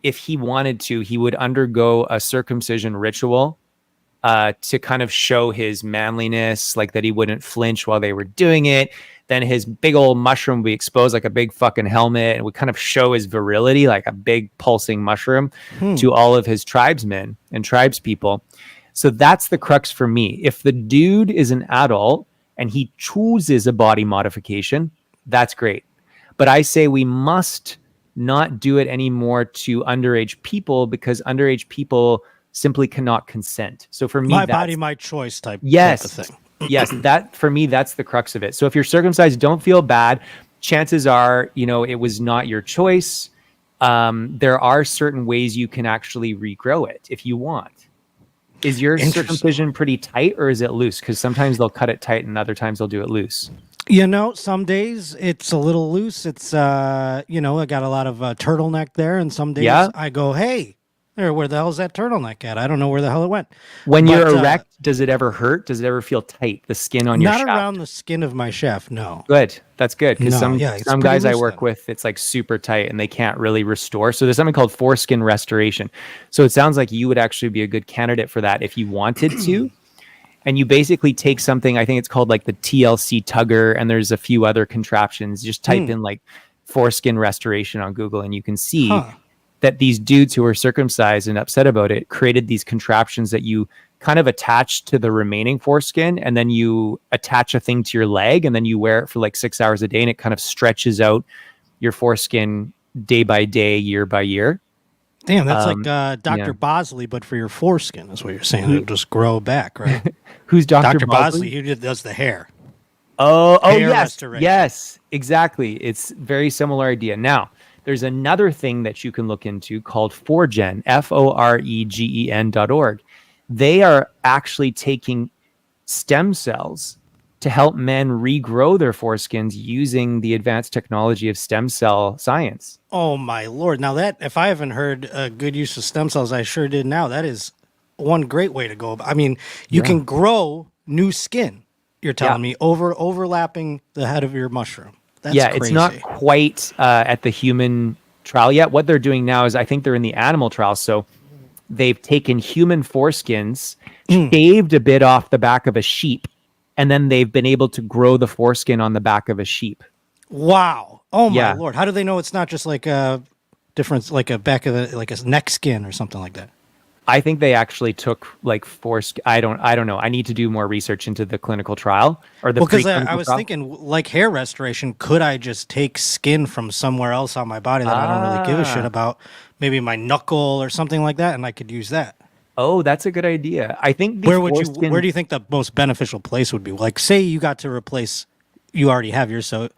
Speaker 11: if he wanted to, he would undergo a circumcision ritual to kind of show his manliness, like that he wouldn't flinch while they were doing it. Then his big old mushroom would be exposed like a big fucking helmet, and would kind of show his virility like a big pulsing mushroom to all of his tribesmen and tribespeople. So that's the crux for me. If the dude is an adult and he chooses a body modification, that's great. But I say we must not do it anymore to underage people, because underage people simply cannot consent. So for me,
Speaker 2: my body, my choice type of thing.
Speaker 11: Yes, that for me, that's the crux of it. So if you're circumcised, don't feel bad. Chances are, it was not your choice. There are certain ways you can actually regrow it if you want. Is your circumcision pretty tight, or is it loose? Because sometimes they'll cut it tight and other times they'll do it loose.
Speaker 2: Some days it's a little loose. It's, I got a lot of turtleneck there. And some days I go, hey, where the hell's that turtleneck at? I don't know where the hell it went.
Speaker 11: When you're erect, does it ever hurt? Does it ever feel tight? The skin on your shaft?
Speaker 2: Not around the skin of my shaft, no.
Speaker 11: Good. That's good. Because some guys I work
Speaker 2: then.
Speaker 11: with, it's like super tight and they can't really restore. So there's something called foreskin restoration. So it sounds like you would actually be a good candidate for that if you wanted to. And you basically take something, I think it's called like the TLC tugger, and there's a few other contraptions. Just type in like foreskin restoration on Google, and you can see that these dudes who were circumcised and upset about it created these contraptions that you kind of attach to the remaining foreskin, and then you attach a thing to your leg, and then you wear it for like 6 hours a day, and it kind of stretches out your foreskin day by day, year by year.
Speaker 2: Damn, that's like Dr. Bosley, but for your foreskin, is what you're saying. It'll just grow back, right?
Speaker 11: Who's Dr.
Speaker 2: Bosley? He does the hair.
Speaker 11: Yes, exactly. It's very similar idea. Now, there's another thing that you can look into called Foregen, FOREGEN.org. They are actually taking stem cells to help men regrow their foreskins using the advanced technology of stem cell science.
Speaker 2: Oh my Lord. Now that, if I haven't heard a good use of stem cells, I sure did now. That is one great way to go. I mean, you can grow new skin, you're telling me, overlapping the head of your mushroom. That's crazy.
Speaker 11: It's not quite at the human trial yet. What they're doing now is I think they're in the animal trial. So they've taken human foreskins, shaved a bit off the back of a sheep, and then they've been able to grow the foreskin on the back of a sheep.
Speaker 2: Wow. Oh my Lord. How do they know it's not just like a difference, like a back of the, like a neck skin or something like that?
Speaker 11: I think they actually took like foreskin. I don't know. I need to do more research into the clinical trial or the
Speaker 2: because I was thinking like hair restoration. Could I just take skin from somewhere else on my body that I don't really give a shit about? Maybe my knuckle or something like that, and I could use that.
Speaker 11: Oh, that's a good idea. I think
Speaker 2: where do you think the most beneficial place would be? Like, say you got to replace you already have yours, so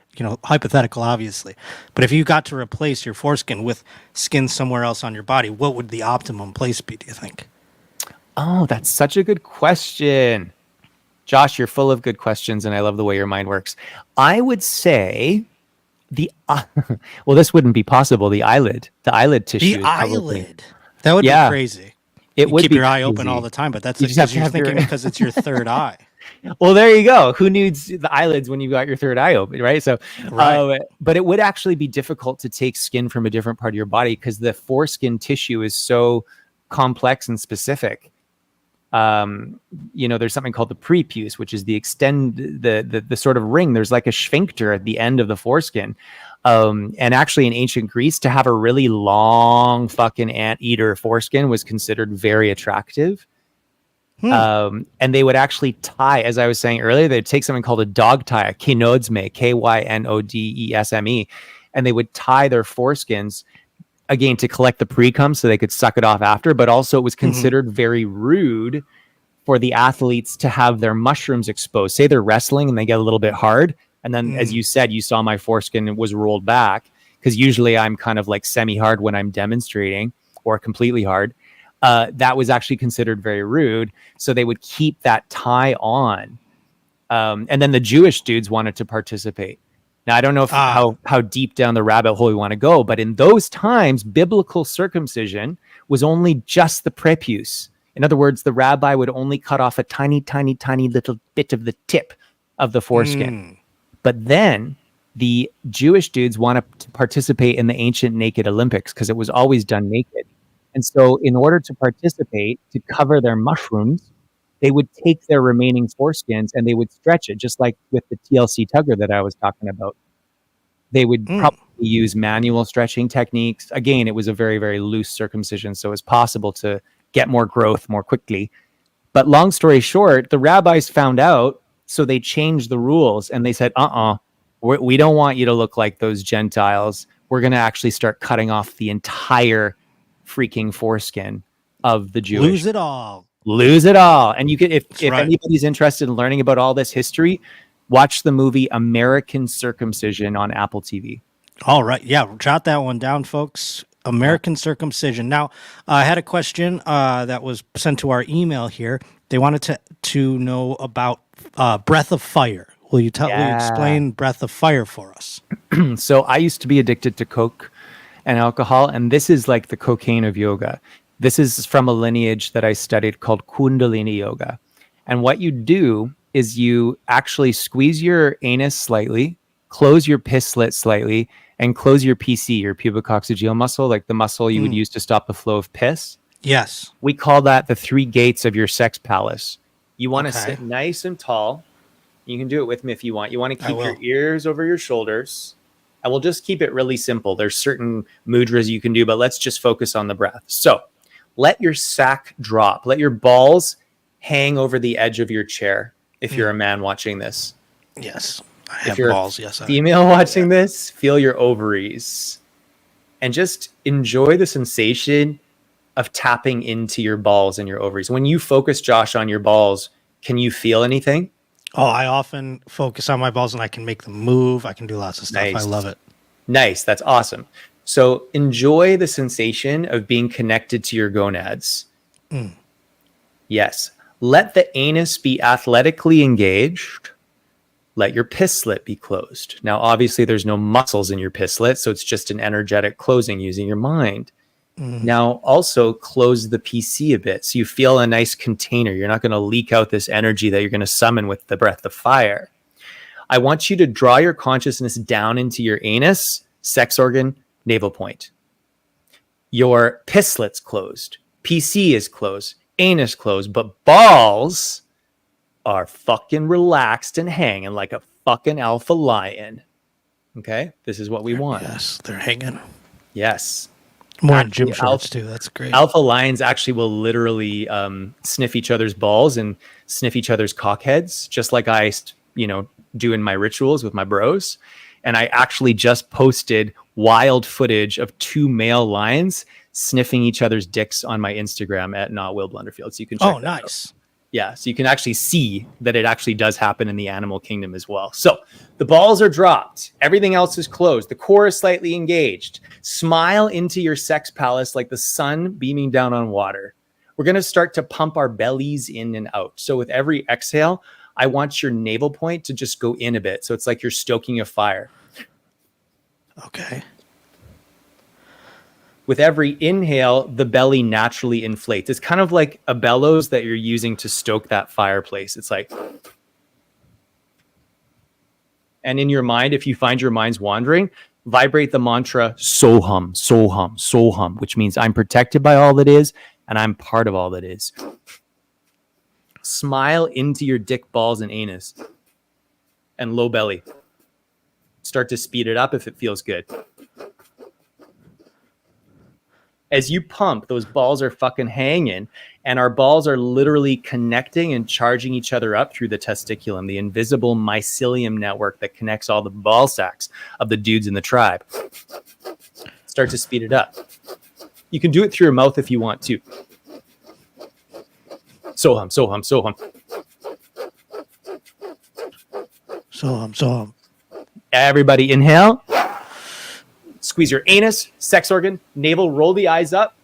Speaker 2: hypothetical, obviously. But if you got to replace your foreskin with skin somewhere else on your body, what would the optimum place be? Do you think?
Speaker 11: Oh, that's such a good question. Josh, you're full of good questions, and I love the way your mind works. I would say well, this wouldn't be possible. The eyelid tissue.
Speaker 2: The eyelid. That would be crazy.
Speaker 11: It would
Speaker 2: keep
Speaker 11: be
Speaker 2: your eye
Speaker 11: crazy.
Speaker 2: open all the time, but that's
Speaker 11: You just have
Speaker 2: because
Speaker 11: to
Speaker 2: you're
Speaker 11: have
Speaker 2: thinking
Speaker 11: your-
Speaker 2: because it's your third eye.
Speaker 11: Well, there you go. Who needs the eyelids when you've got your third eye open, right? So,
Speaker 2: Right.
Speaker 11: But it would actually be difficult to take skin from a different part of your body because the foreskin tissue is so complex and specific. There's something called the prepuce, which is the sort of ring. There's like a sphincter at the end of the foreskin. And actually in ancient Greece, to have a really long fucking anteater foreskin was considered very attractive. And they would actually tie, as I was saying earlier, they'd take something called a dog tie, a kynodsme, Kynodsme, and they would tie their foreskins again to collect the pre-cum so they could suck it off after. But also it was considered very rude for the athletes to have their mushrooms exposed. Say they're wrestling and they get a little bit hard. And then, as you said, you saw my foreskin was rolled back because usually I'm kind of like semi-hard when I'm demonstrating or completely hard. That was actually considered very rude. So they would keep that tie on. And then the Jewish dudes wanted to participate. Now, I don't know how deep down the rabbit hole we want to go, but in those times, biblical circumcision was only just the prepuce. In other words, the rabbi would only cut off a tiny, tiny, tiny little bit of the tip of the foreskin. But then the Jewish dudes wanted to participate in the ancient naked Olympics because it was always done naked. And so in order to participate, to cover their mushrooms, they would take their remaining foreskins and they would stretch it, just like with the TLC tugger that I was talking about. They would probably use manual stretching techniques. Again, it was a very, very loose circumcision, so it was possible to get more growth more quickly. But long story short, the rabbis found out, so they changed the rules and they said, we don't want you to look like those Gentiles. We're going to actually start cutting off the entire freaking foreskin of the Jewish. Lose it all. And you could, if anybody's interested in learning about all this history, watch the movie American Circumcision on Apple TV.
Speaker 2: All right. Yeah. Jot that one down, folks. American Circumcision. Now, I had a question that was sent to our email here. They wanted to know about Breath of Fire. Will you explain Breath of Fire for us?
Speaker 11: So I used to be addicted to Coke and alcohol, and this is like the cocaine of yoga. This is from a lineage that I studied called Kundalini Yoga. And what you do is you actually squeeze your anus slightly, close your piss slit slightly, and close your PC, your pubococcygeal muscle, like the muscle you would use to stop the flow of piss.
Speaker 2: Yes.
Speaker 11: We call that the 3 gates of your sex palace. You want to sit nice and tall. You can do it with me if you want. You want to keep your ears over your shoulders. I will just keep it really simple. There's certain mudras you can do, but let's just focus on the breath. So let your sack drop. Let your balls hang over the edge of your chair if you're a man watching this.
Speaker 2: Yes. I
Speaker 11: If
Speaker 2: have
Speaker 11: you're
Speaker 2: balls.
Speaker 11: a
Speaker 2: Yes.
Speaker 11: female watching this, feel your ovaries and just enjoy the sensation of tapping into your balls and your ovaries. When you focus, Josh, on your balls, can you feel anything?
Speaker 2: Oh, I often focus on my balls and I can make them move. I can do lots of stuff.
Speaker 11: Nice.
Speaker 2: I love it.
Speaker 11: Nice. That's awesome. So enjoy the sensation of being connected to your gonads. Yes. Let the anus be athletically engaged. Let your piss slit be closed. Now, obviously, there's no muscles in your piss slit, so it's just an energetic closing using your mind. Now, also close the PC a bit so you feel a nice container. You're not going to leak out this energy that you're going to summon with the breath of fire. I want you to draw your consciousness down into your anus, sex organ, navel point. Your piss slit's closed. PC is closed. Anus closed. But balls are fucking relaxed and hanging like a fucking alpha lion. Okay? This is what we want.
Speaker 2: Yes, they're hanging.
Speaker 11: Yes.
Speaker 2: More in gym shorts, too. That's great.
Speaker 11: Alpha lions actually will literally sniff each other's balls and sniff each other's cockheads, just like I, do in my rituals with my bros. And I actually just posted wild footage of 2 male lions sniffing each other's dicks on my Instagram at Not Will Blunderfield. So you can check that
Speaker 2: nice.
Speaker 11: out. Yeah, so you can actually see that it actually does happen in the animal kingdom as well. So the balls are dropped. Everything else is closed. The core is slightly engaged. Smile into your sex palace like the sun beaming down on water. We're going to start to pump our bellies in and out. So with every exhale, I want your navel point to just go in a bit. So it's like you're stoking a fire.
Speaker 2: Okay.
Speaker 11: With every inhale, the belly naturally inflates. It's kind of like a bellows that you're using to stoke that fireplace. It's like, and in your mind, if you find your mind's wandering, vibrate the mantra soham, soham, soham, which means I'm protected by all that is, and I'm part of all that is. Smile into your dick, balls, and anus, and low belly. Start to speed it up if it feels good. As you pump, those balls are fucking hanging, and our balls are literally connecting and charging each other up through the testiculum, the invisible mycelium network that connects all the ball sacks of the dudes in the tribe. Start to speed it up. You can do it through your mouth if you want to. Soham, soham, soham.
Speaker 2: Soham, soham.
Speaker 11: Everybody inhale. Squeeze your anus, sex organ, navel, roll the eyes up.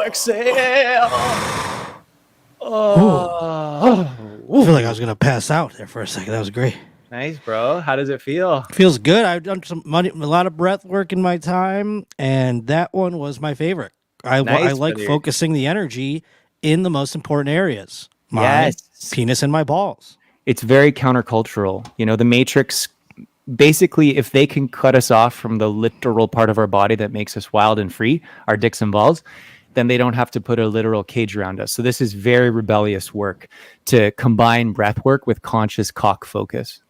Speaker 11: Exhale.
Speaker 2: I feel like I was going to pass out there for a second. That was great.
Speaker 11: Nice, bro. How does it feel?
Speaker 2: Feels good. I've done a lot of breath work in my time, and that one was my favorite. I like focusing the energy in the most important areas. My penis and my balls.
Speaker 11: It's very countercultural. You know, the Matrix, basically, if they can cut us off from the literal part of our body that makes us wild and free, our dicks and balls, then they don't have to put a literal cage around us. So this is very rebellious work to combine breath work with conscious cock focus.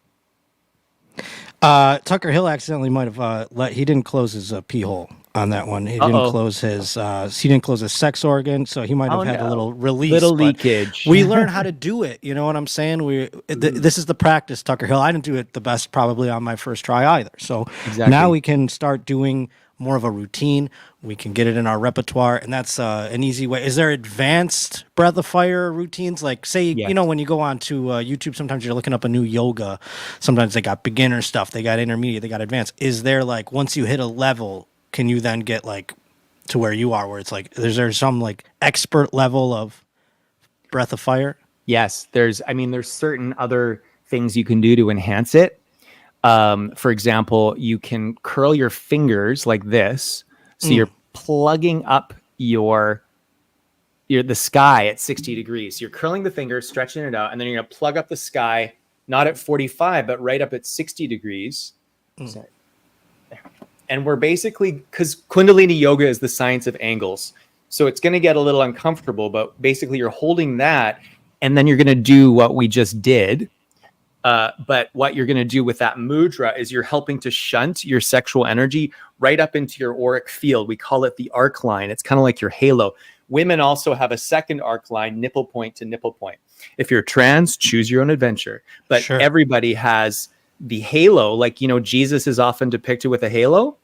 Speaker 2: Tucker Hill accidentally might have he didn't close his pee hole on that one. He didn't close his sex organ, so he might have had a little release,
Speaker 11: little leakage.
Speaker 2: We learn how to do it. You know what I'm saying? This is the practice, Tucker Hill. I didn't do it the best probably on my first try either. So now we can start doing more of a routine. We can get it in our repertoire, and that's an easy way. Is there advanced breath of fire routines? Like, say, you know, when you go on to YouTube, sometimes you're looking up a new yoga. Sometimes they got beginner stuff, they got intermediate, they got advanced. Is there, like, once you hit a level, can you then get, like, to where you are, where it's like, is there some, like, expert level of breath of fire?
Speaker 11: Yes, there's certain other things you can do to enhance it. For example, you can curl your fingers like this. So you're plugging up the sky at 60 degrees. You're curling the finger, stretching it out, and then you're going to plug up the sky, not at 45, but right up at 60 degrees. Sorry. There. And we're basically, because Kundalini yoga is the science of angles. So it's going to get a little uncomfortable, but basically you're holding that, and then you're going to do what we just did. But what you're going to do with that mudra is you're helping to shunt your sexual energy right up into your auric field. We call it the arc line. It's kind of like your halo. Women also have a second arc line, nipple point to nipple point. If you're trans, choose your own adventure. But everybody has the halo. Like, you know, Jesus is often depicted with a halo.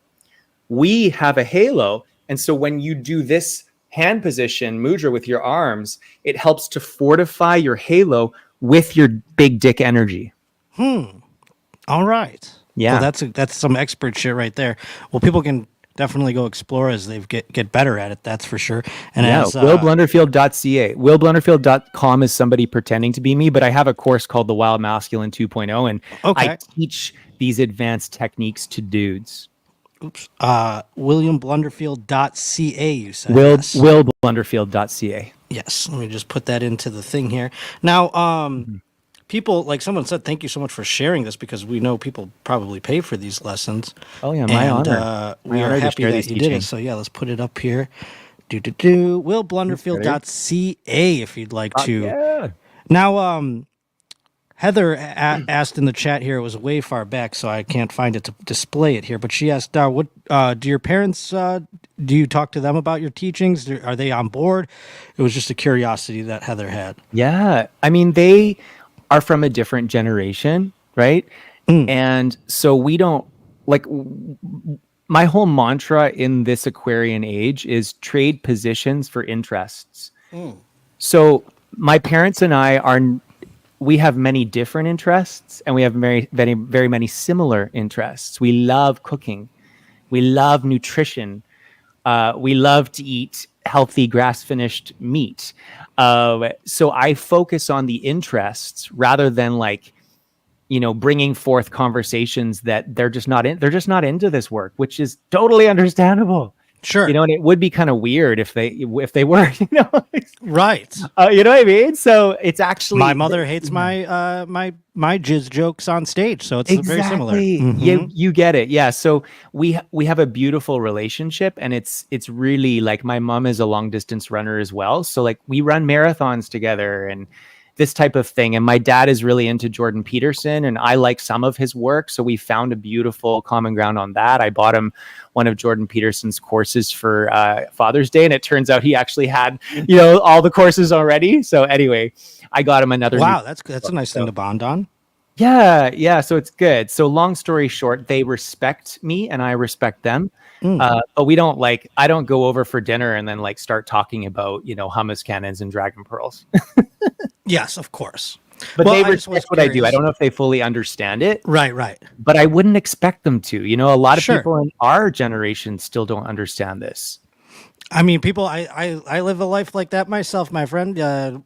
Speaker 11: We have a halo. And so when you do this hand position, mudra, with your arms, it helps to fortify your halo with your big dick energy.
Speaker 2: All right.
Speaker 11: Yeah.
Speaker 2: Well, that's some expert shit right there. Well, people can definitely go explore as they get better at it. That's for sure. And
Speaker 11: WillBlunderfield.ca. WillBlunderfield.com is somebody pretending to be me, but I have a course called The Wild Masculine 2.0, and I teach these advanced techniques to dudes.
Speaker 2: Oops. WilliamBlunderfield.ca, you said.
Speaker 11: WillBlunderfield.ca.
Speaker 2: Yes. Let me just put that into the thing here. Now, people, like someone said, thank you so much for sharing this, because we know people probably pay for these lessons.
Speaker 11: Oh, yeah, my honor.
Speaker 2: We are happy that you did it. So, yeah, let's put it up here. WillBlunderfield.ca if you'd like to.
Speaker 11: Yeah.
Speaker 2: Now, Heather asked in the chat here, it was way far back, so I can't find it to display it here, but she asked, what do your parents, do you talk to them about your teachings? Are they on board? It was just a curiosity that Heather had.
Speaker 11: Yeah. I mean, they are from a different generation, right? And so we don't like my whole mantra in this Aquarian age is trade positions for interests. So my parents and we have many different interests, and we have very many similar interests. We love cooking. We love nutrition. We love to eat healthy grass-finished meat. So I focus on the interests rather than bringing forth conversations that they're just not into this work, which is totally understandable.
Speaker 2: Sure.
Speaker 11: And it would be kind of weird if they were,
Speaker 2: Right.
Speaker 11: You know what I mean? So it's actually
Speaker 2: my mother hates my my jizz jokes on stage, so it's very similar.
Speaker 11: You get it. Yeah. So we have a beautiful relationship, and it's really like my mom is a long distance runner as well. So like we run marathons together and this type of thing. And my dad is really into Jordan Peterson, and I like some of his work. So we found a beautiful common ground on that. I bought him one of Jordan Peterson's courses for Father's Day, and it turns out he actually had, all the courses already. So anyway, I got him another.
Speaker 2: Wow, that's a nice thing to bond on.
Speaker 11: Yeah. So it's good. So long story short, they respect me and I respect them. But we don't I don't go over for dinner and then start talking about, hummus cannons and dragon pearls.
Speaker 2: Yes, of course.
Speaker 11: But they respect what I do. I don't know if they fully understand it.
Speaker 2: Right.
Speaker 11: But I wouldn't expect them to. A lot of people in our generation still don't understand this.
Speaker 2: I mean, people, I live a life like that myself, my friend.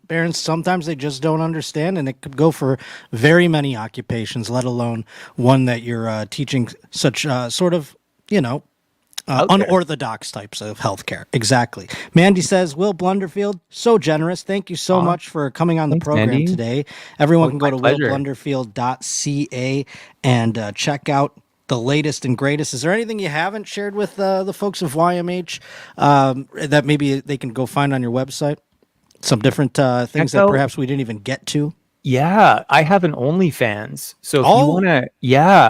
Speaker 2: Parents, sometimes they just don't understand, and it could go for very many occupations, let alone one that you're teaching such sort of, unorthodox types of healthcare. Exactly. Mandy says, Will Blunderfield, so generous. Thank you so much for coming on the program
Speaker 11: Mandy.
Speaker 2: today. Everyone can go to
Speaker 11: pleasure.
Speaker 2: willblunderfield.ca and check out the latest and greatest. Is there anything you haven't shared with the folks of YMH that maybe they can go find on your website? Some different things that perhaps we didn't even get to?
Speaker 11: Yeah, I have an OnlyFans. So if you want to,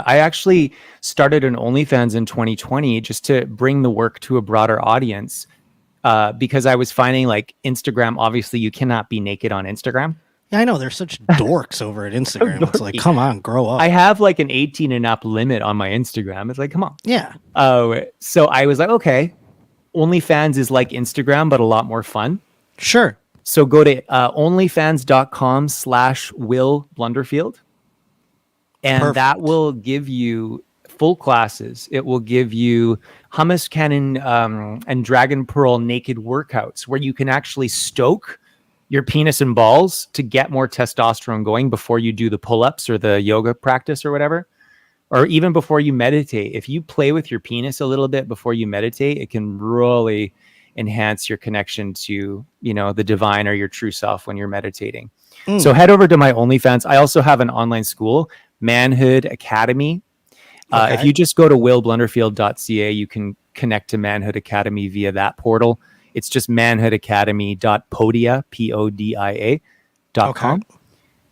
Speaker 11: I actually started an OnlyFans in 2020 just to bring the work to a broader audience because I was finding Instagram, obviously you cannot be naked on Instagram.
Speaker 2: Yeah, I know. They're such dorks over at Instagram. It's like, come on, grow up.
Speaker 11: I have an 18 and up limit on my Instagram. It's like, come on.
Speaker 2: Yeah.
Speaker 11: So I was like, okay, OnlyFans is like Instagram, but a lot more fun.
Speaker 2: Sure.
Speaker 11: So go to onlyfans.com/Will Blunderfield. And that will give you full classes. It will give you hummus cannon and dragon pearl naked workouts where you can actually stoke your penis and balls to get more testosterone going before you do the pull-ups or the yoga practice or whatever, or even before you meditate. If you play with your penis a little bit before you meditate, it can really enhance your connection to, the divine or your true self when you're meditating. So head over to my OnlyFans. I also have an online school, Manhood Academy. If you just go to willblunderfield.ca, you can connect to Manhood Academy via that portal. It's just manhoodacademy.podia, PODIA.com.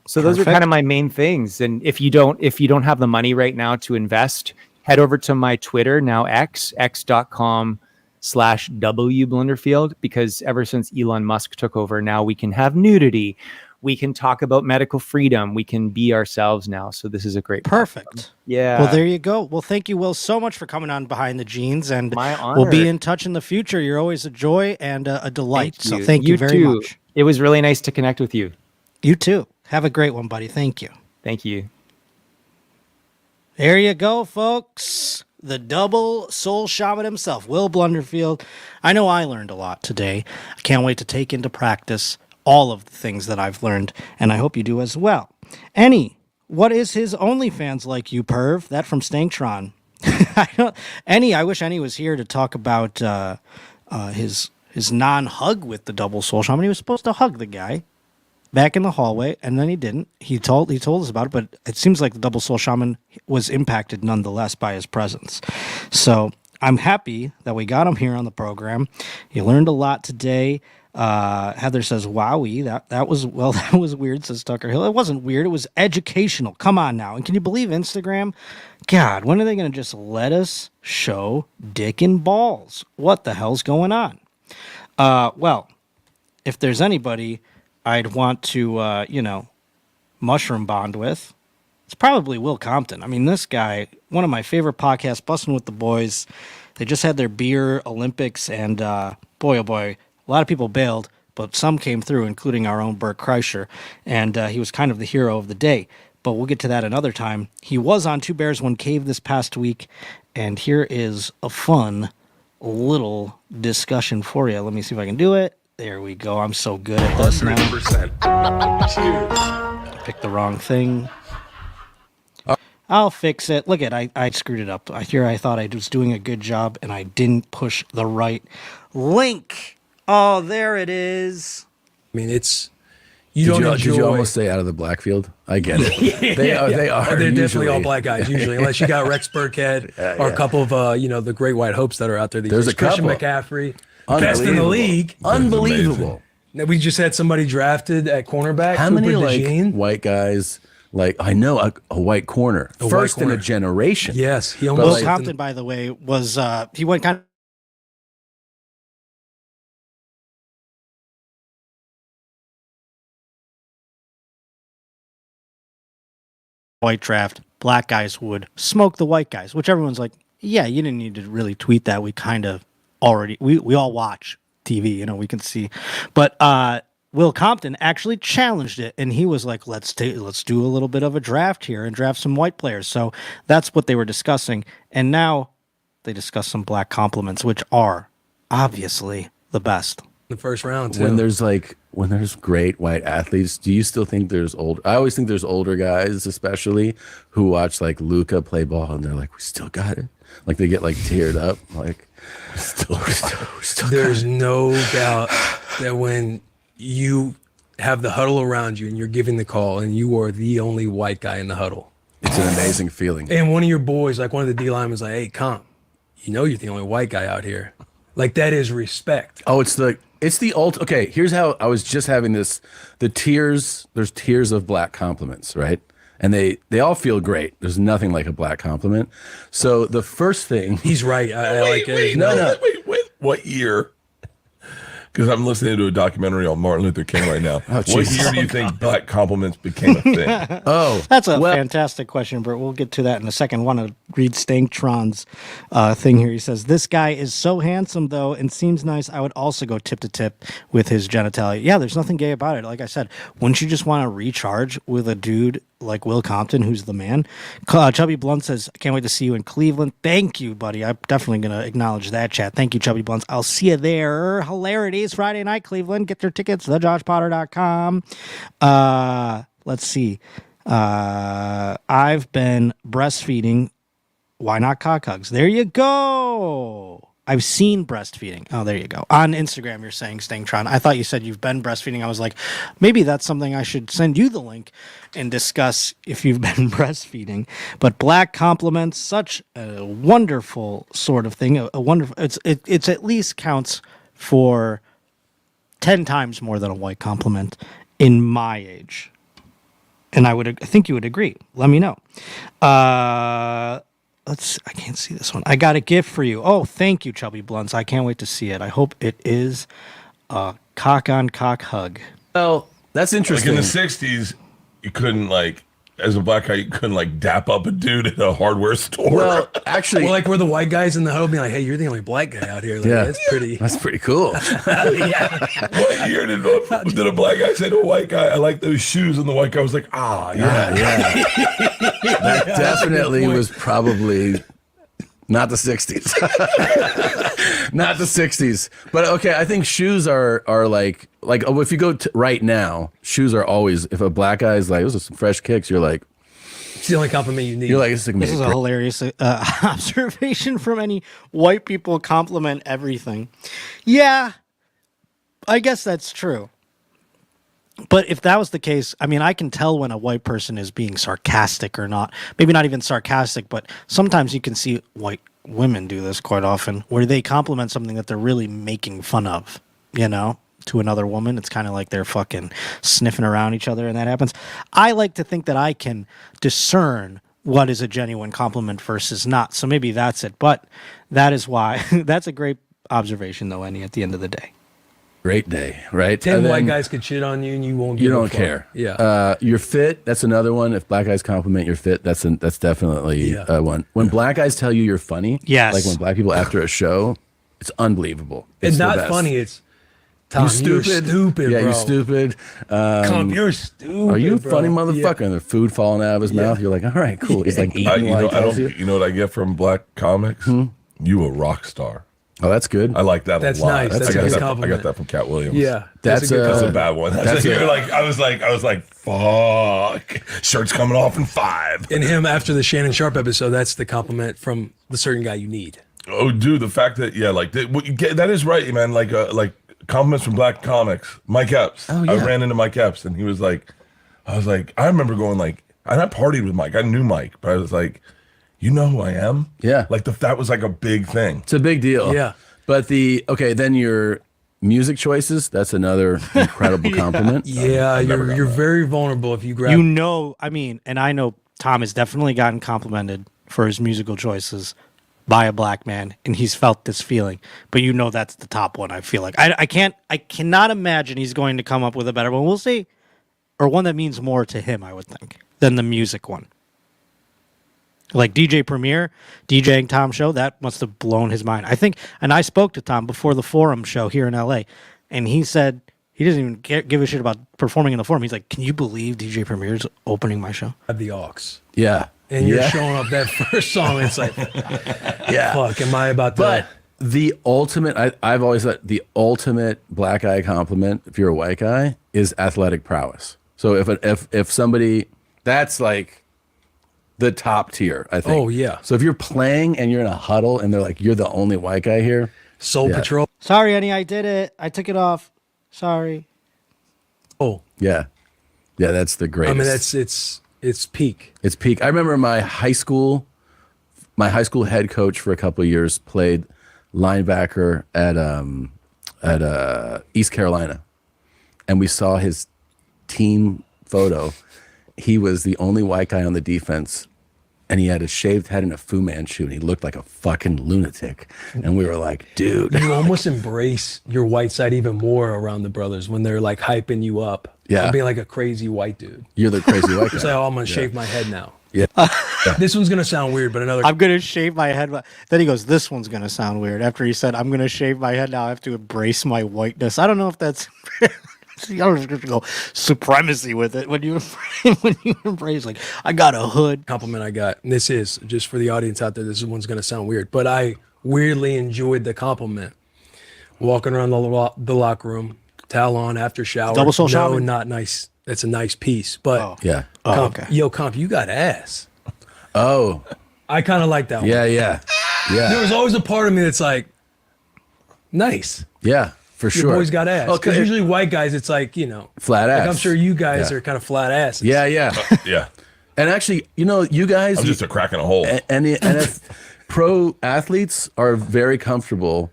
Speaker 11: So those are kind of my main things. And if you don't have the money right now to invest, head over to my Twitter, now x.com/W Blunderfield, because ever since Elon Musk took over, now we can have nudity. We can talk about medical freedom. We can be ourselves now. So this is a great
Speaker 2: Perfect.
Speaker 11: platform. Yeah.
Speaker 2: Well, there you go. Well, thank you, Will, so much for coming on Behind the Jeans, and
Speaker 11: My honor.
Speaker 2: we'll be in touch in the future. You're always a joy and a delight. So thank you very much.
Speaker 11: It was really nice to connect with you.
Speaker 2: You too. Have a great one, buddy. Thank you.
Speaker 11: Thank you.
Speaker 2: There you go, folks. The Double Soul Shaman himself, Will Blunderfield. I know I learned a lot today. I can't wait to take into practice all of the things that I've learned, and I hope you do as well. What is his OnlyFans like, you perv? That from Stanktron. I wish Any was here to talk about his non-hug with the Double Soul Shaman. He was supposed to hug the guy back in the hallway, and then he didn't. He told us about it, but it seems like the Double Soul Shaman was impacted nonetheless by his presence. So I'm happy that we got him here on the program. You learned a lot today. Heather says, "Wowie, that was weird," says Tucker Hill. It wasn't weird. It was educational. Come on now. And can you believe Instagram? God, when are they going to just let us show dick and balls? What the hell's going on? Well, if there's anybody I'd want to, mushroom bond with, It's probably Will Compton. I mean, this guy, one of my favorite podcasts, Bustin' with the Boys. They just had their beer Olympics, and boy, oh boy, a lot of people bailed, but some came through, including our own Bert Kreischer, and he was kind of the hero of the day. But we'll get to that another time. He was on Two Bears, One Cave this past week, and here is a fun little discussion for you. Let me see if I can do it. There we go. I'm so good at this 100%. now. Picked the wrong thing. I'll fix it. Look I screwed it up. I thought I was doing a good job, and I didn't push the right link. Oh, there it is.
Speaker 12: I mean, it's...
Speaker 7: Did you almost say out of the black field? I get it. They are.
Speaker 12: They're definitely all black guys usually, unless you got Rex Burkhead or a couple of the great white hopes that are out there.
Speaker 7: There's a
Speaker 12: Christian
Speaker 7: couple.
Speaker 12: McCaffrey, best in the league.
Speaker 7: Unbelievable.
Speaker 12: Now, we just had somebody drafted at cornerback.
Speaker 7: How many white guys? I know a white corner, first in a generation.
Speaker 12: Yes, he
Speaker 2: almost. Will Compton, by the way, was he went kind of. White draft, black guys would smoke the white guys, which everyone's like, yeah, you didn't need to really tweet that. We kind of already, we all watch TV, we can see. But Will Compton actually challenged it, and he was like, let's do a little bit of a draft here and draft some white players. So that's what they were discussing. And now they discuss some black compliments, which are obviously the best.
Speaker 12: The first round, too.
Speaker 7: When there's great white athletes, do you still think there's I always think there's older guys, especially, who watch Luka play ball, and they're like, we still got it. They get teared up.
Speaker 12: There's no doubt that when you have the huddle around you and you're giving the call and you are the only white guy in the huddle.
Speaker 7: It's an amazing feeling.
Speaker 12: And one of your boys, one of the D linemen, is like, hey, Comp, you're the only white guy out here. That is respect.
Speaker 7: Oh, it's the ultimate. Okay, here's how I was just having this. There's tiers of black compliments, right? And they all feel great. There's nothing like a black compliment. So the first thing.
Speaker 12: He's right. I like it.
Speaker 13: Wait. What year? Because I'm listening to a documentary on Martin Luther King right now. What year do you think black compliments became a thing?
Speaker 2: That's a fantastic question, Bert. We'll get to that in a second. I want to read Stanktron's thing here. He says, this guy is so handsome, though, and seems nice. I would also go tip to tip with his genitalia. Yeah, there's nothing gay about it. Like I said, wouldn't you just want to recharge with a dude like Will Compton, who's the man? Chubby Blunt says, I can't wait to see you in Cleveland. Thank you, buddy. I'm definitely going to acknowledge that, chat. Thank you, Chubby Blunts. I'll see you there. Hilarities Friday night, Cleveland. Get your tickets, thejoshpotter.com. Let's see. I've been breastfeeding. Why not cock hugs? There you go. I've seen breastfeeding. Oh, there you go. On Instagram, you're saying, Stangtron. I thought you said you've been breastfeeding. I was like, maybe that's something I should send you the link and discuss if you've been breastfeeding. But black compliments, such a wonderful sort of thing. A wonderful. It's at least counts for 10 times more than a white compliment in my age. And I think you would agree. Let me know. I can't see this one. I got a gift for you. Oh, thank you, Chubby Blunts. I can't wait to see it. I hope it is a cock on cock hug.
Speaker 7: Well, that's interesting.
Speaker 13: In the 60s, you couldn't as a black guy, you couldn't dap up a dude at a hardware store.
Speaker 7: Well, actually,
Speaker 12: we're the white guys in the huddle being like, hey, you're the only black guy out here. That's pretty.
Speaker 7: That's pretty cool.
Speaker 13: What year did a black guy say to a white guy, I like those shoes? And the white guy was like, yeah.
Speaker 7: That definitely was probably not the 60s. Not the 60s. But okay, I think shoes are if you go right now, shoes are always, if a black guy is those are some fresh kicks, you're like,
Speaker 12: it's the only compliment you need.
Speaker 7: You're
Speaker 2: this is a hilarious observation from any white people compliment everything. Yeah, I guess that's true. But if that was the case, I mean, I can tell when a white person is being sarcastic or not. Maybe not even sarcastic, but sometimes you can see white women do this quite often, where they compliment something that they're really making fun of, to another woman. It's kind of like they're fucking sniffing around each other, and that happens. I like to think that I can discern what is a genuine compliment versus not. So maybe that's it. But that is why. That's a great observation, though, Annie, at the end of the day.
Speaker 7: great day, right?
Speaker 12: 10
Speaker 7: And
Speaker 12: white
Speaker 7: then
Speaker 12: guys could shit on you and you won't.
Speaker 7: you
Speaker 12: give a
Speaker 7: don't
Speaker 12: fuck.
Speaker 7: care.
Speaker 12: Yeah.
Speaker 7: You're fit. That's another one. If black guys compliment your fit, that's definitely one. When black guys tell you you're funny,
Speaker 2: Yes.
Speaker 7: like when black people after a show, it's unbelievable.
Speaker 12: It's
Speaker 7: the
Speaker 12: not
Speaker 7: best.
Speaker 12: funny. It's Tom,
Speaker 7: You
Speaker 12: you're
Speaker 7: stupid.
Speaker 12: stupid,
Speaker 7: Yeah,
Speaker 12: bro.
Speaker 7: you stupid.
Speaker 12: You're stupid.
Speaker 7: Are you a
Speaker 12: bro.
Speaker 7: funny motherfucker?
Speaker 12: Yeah.
Speaker 7: And the food falling out of his mouth. You're like, all right, cool. He's like eating while he tells you.
Speaker 13: You know what I get from black comics? You a rock star.
Speaker 7: Oh, that's good.
Speaker 13: I like that
Speaker 12: That's
Speaker 13: a lot.
Speaker 12: nice. That's
Speaker 13: I
Speaker 12: a
Speaker 13: got
Speaker 12: good
Speaker 13: that. I
Speaker 12: compliment.
Speaker 13: got that from Cat Williams.
Speaker 12: Yeah,
Speaker 7: That's
Speaker 13: a bad one.
Speaker 7: That's
Speaker 13: You're like, I was like, fuck. Shirt's coming off in 5.
Speaker 12: And him after the Shannon Sharp episode, that's the compliment from the certain guy you need.
Speaker 13: Oh, dude, the fact that that is right, man. Like compliments from black comics. Mike Epps.
Speaker 7: Oh, yeah.
Speaker 13: I ran into Mike Epps, and he was like, I remember going like, and I partied with Mike. I knew Mike, but I was like, you know who I am?
Speaker 7: Yeah.
Speaker 13: Like that was like a big thing.
Speaker 7: It's a big deal.
Speaker 12: Yeah.
Speaker 7: But then your music choices, that's another incredible compliment.
Speaker 12: Yeah, you're very vulnerable if you grab.
Speaker 2: And I know Tom has definitely gotten complimented for his musical choices by a black man, and he's felt this feeling. But that's the top one. I feel like I cannot imagine he's going to come up with a better one. We'll see, or one that means more to him, I would think, than the music one. Like DJ Premier, DJing Tom show, that must have blown his mind. I think, and I spoke to Tom before the Forum show here in LA, and he said he doesn't even give a shit about performing in the Forum. He's like, can you believe DJ Premier's opening my show?
Speaker 12: At the aux.
Speaker 7: Yeah.
Speaker 12: And you're showing up that first song, it's like, fuck, am I about to...
Speaker 7: But the ultimate, I've always thought the ultimate black guy compliment, if you're a white guy, is athletic prowess. So if somebody, that's like the top tier, I think.
Speaker 12: Oh, yeah.
Speaker 7: So if you're playing and you're in a huddle and they're like, you're the only white guy here.
Speaker 12: Soul Patrol.
Speaker 2: Sorry, Annie, I did it. I took it off. Sorry.
Speaker 12: Oh.
Speaker 7: Yeah. Yeah, that's the greatest.
Speaker 12: I mean, it's peak.
Speaker 7: It's peak. I remember my high school head coach for a couple of years played linebacker at East Carolina, and we saw his team photo. He was the only white guy on the defense, and he had a shaved head and a Fu Manchu, and he looked like a fucking lunatic. And we were like, dude.
Speaker 12: You almost embrace your white side even more around the brothers when they're like hyping you up.
Speaker 7: Yeah.
Speaker 12: Being like a crazy white dude.
Speaker 7: You're the crazy white guy.
Speaker 12: It's like, oh, I'm going to shave my head now.
Speaker 7: Yeah.
Speaker 12: This one's going to sound weird, but
Speaker 2: I'm going to shave my head. Then he goes, this one's going to sound weird. After he said, I'm going to shave my head now, I have to embrace my whiteness. I don't know if that's... I was going to go supremacy with it when you embrace, like, I got a hood.
Speaker 12: Compliment I got. And this is, just for the audience out there, this one's going to sound weird, but I weirdly enjoyed the compliment. Walking around the locker room, towel on after shower.
Speaker 2: Double Soul
Speaker 12: No,
Speaker 2: Shaman?
Speaker 12: not nice. That's a nice piece, but
Speaker 7: Yeah.
Speaker 12: Comp, Comp, you got ass.
Speaker 7: Oh.
Speaker 12: I kind of like that one.
Speaker 7: Yeah.
Speaker 12: There was always a part of me that's like, nice.
Speaker 7: Yeah, for sure.
Speaker 12: Your boys got ass.
Speaker 7: Oh,
Speaker 12: Because usually white guys, it's like,
Speaker 7: flat ass.
Speaker 12: Like I'm sure you guys are kind of flat asses.
Speaker 7: Yeah.
Speaker 13: Yeah.
Speaker 7: And actually, you guys...
Speaker 13: I'm just a crack in a hole.
Speaker 7: And if pro athletes are very comfortable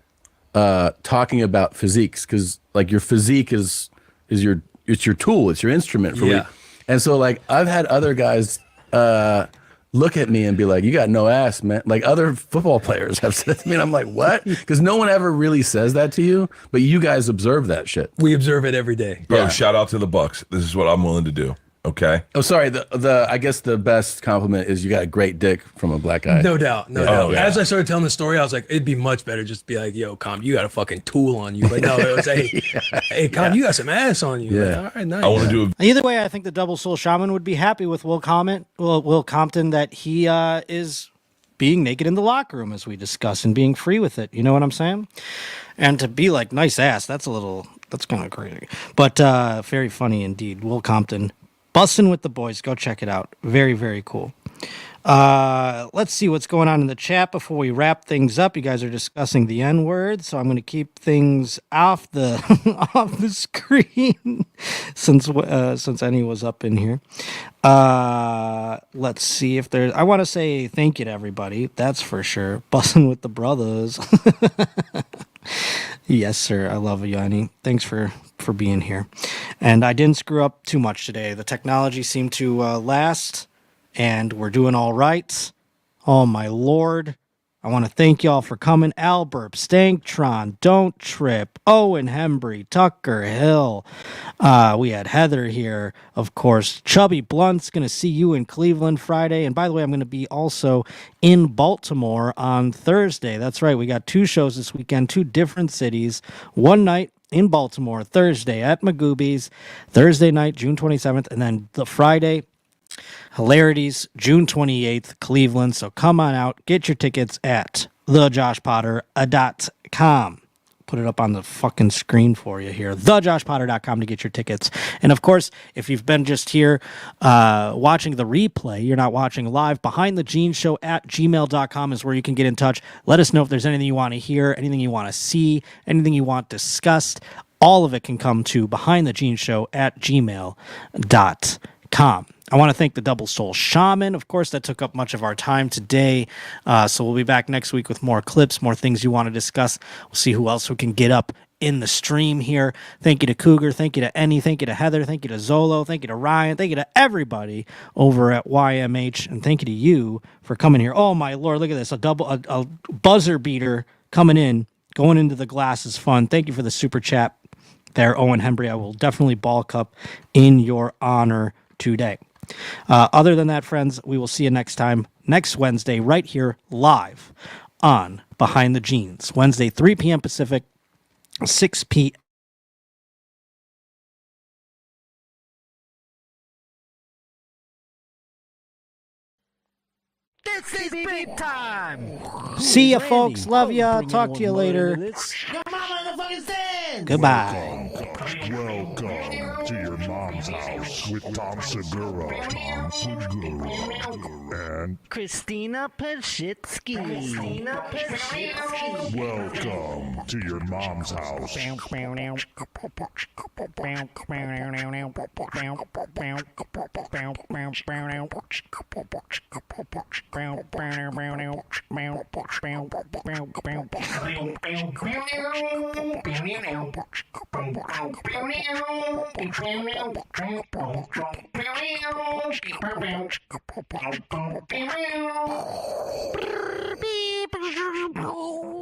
Speaker 7: talking about physiques, because like your physique is your tool, it's your instrument for and so like I've had other guys look at me and be like, you got no ass, man. Like other football players have said to me, and I'm like, what? Because no one ever really says that to you, but you guys observe that shit.
Speaker 12: We observe it every day.
Speaker 13: Bro, shout out to the Bucks. This is what I'm willing to do. Okay.
Speaker 7: Oh, sorry. The I guess the best compliment is you got a great dick from a black guy.
Speaker 12: No doubt. No doubt.
Speaker 7: Yeah.
Speaker 12: As I started telling the story, I was like, it'd be much better just to be like, yo, Comp, you got a fucking tool on you. But no, it was, hey, Comp, you got some ass on you.
Speaker 7: Yeah.
Speaker 12: Like, all right, nice.
Speaker 13: I want to do
Speaker 2: Either way, I think the Double Soul Shaman would be happy with Will Compton that he is being naked in the locker room, as we discussed, and being free with it. You know what I'm saying? And to be like, nice ass, that's kind of crazy. But very funny indeed. Will Compton. Bussin' with the boys. Go check it out. Very, very cool. Let's see what's going on in the chat before we wrap things up. You guys are discussing the N-word, so I'm going to keep things off the off the screen since Annie was up in here. Let's see if there's... I want to say thank you to everybody. That's for sure. Bussin' with the brothers. Yes, sir. I love you, Annie. Thanks for being here. And I didn't screw up too much today. The technology seemed to last, and we're doing all right. Oh, my Lord. I want to thank y'all for coming. Alburp, Stanktron, Don't Trip, Owen Hembry, Tucker Hill. We had Heather here, of course. Chubby Blunt's going to see you in Cleveland Friday. And by the way, I'm going to be also in Baltimore on Thursday. That's right. We got 2 shows this weekend, 2 different cities. One night in Baltimore, Thursday at Magoobies, Thursday night, June 27th, and then the Friday, Hilarities, June 28th, Cleveland. So come on out, get your tickets at thejoshpotter.com. Put it up on the fucking screen for you here. Thejoshpotter.com to get your tickets. And of course, if you've been just here watching the replay, you're not watching live, behindthegeneshow at gmail.com is where you can get in touch. Let us know if there's anything you want to hear, anything you want to see, anything you want discussed. All of it can come to behindthegeneshow at gmail.com. I want to thank the Double Soul Shaman. Of course, that took up much of our time today. So we'll be back next week with more clips, more things you want to discuss. We'll see who else we can get up in the stream here. Thank you to Cougar. Thank you to Ennie. Thank you to Heather. Thank you to Zolo. Thank you to Ryan. Thank you to everybody over at YMH. And thank you to you for coming here. Oh, my Lord. Look at this. A buzzer beater coming in, going into the glasses fun. Thank you for the super chat there, Owen Hembry. I will definitely bulk up in your honor today. Other than that, friends, we will see you next time, next Wednesday, right here, live on Behind the Genes. Wednesday, 3 p.m. Pacific, 6 p.m.
Speaker 1: This is big time.
Speaker 2: See ya, folks. Love ya. Talk to you later.
Speaker 1: Your mama motherfucking stands.
Speaker 2: Goodbye.
Speaker 3: Welcome to your mom's house with Tom Segura. And
Speaker 1: Christina Pashitsky.
Speaker 3: welcome to your mom's house.
Speaker 1: Beep.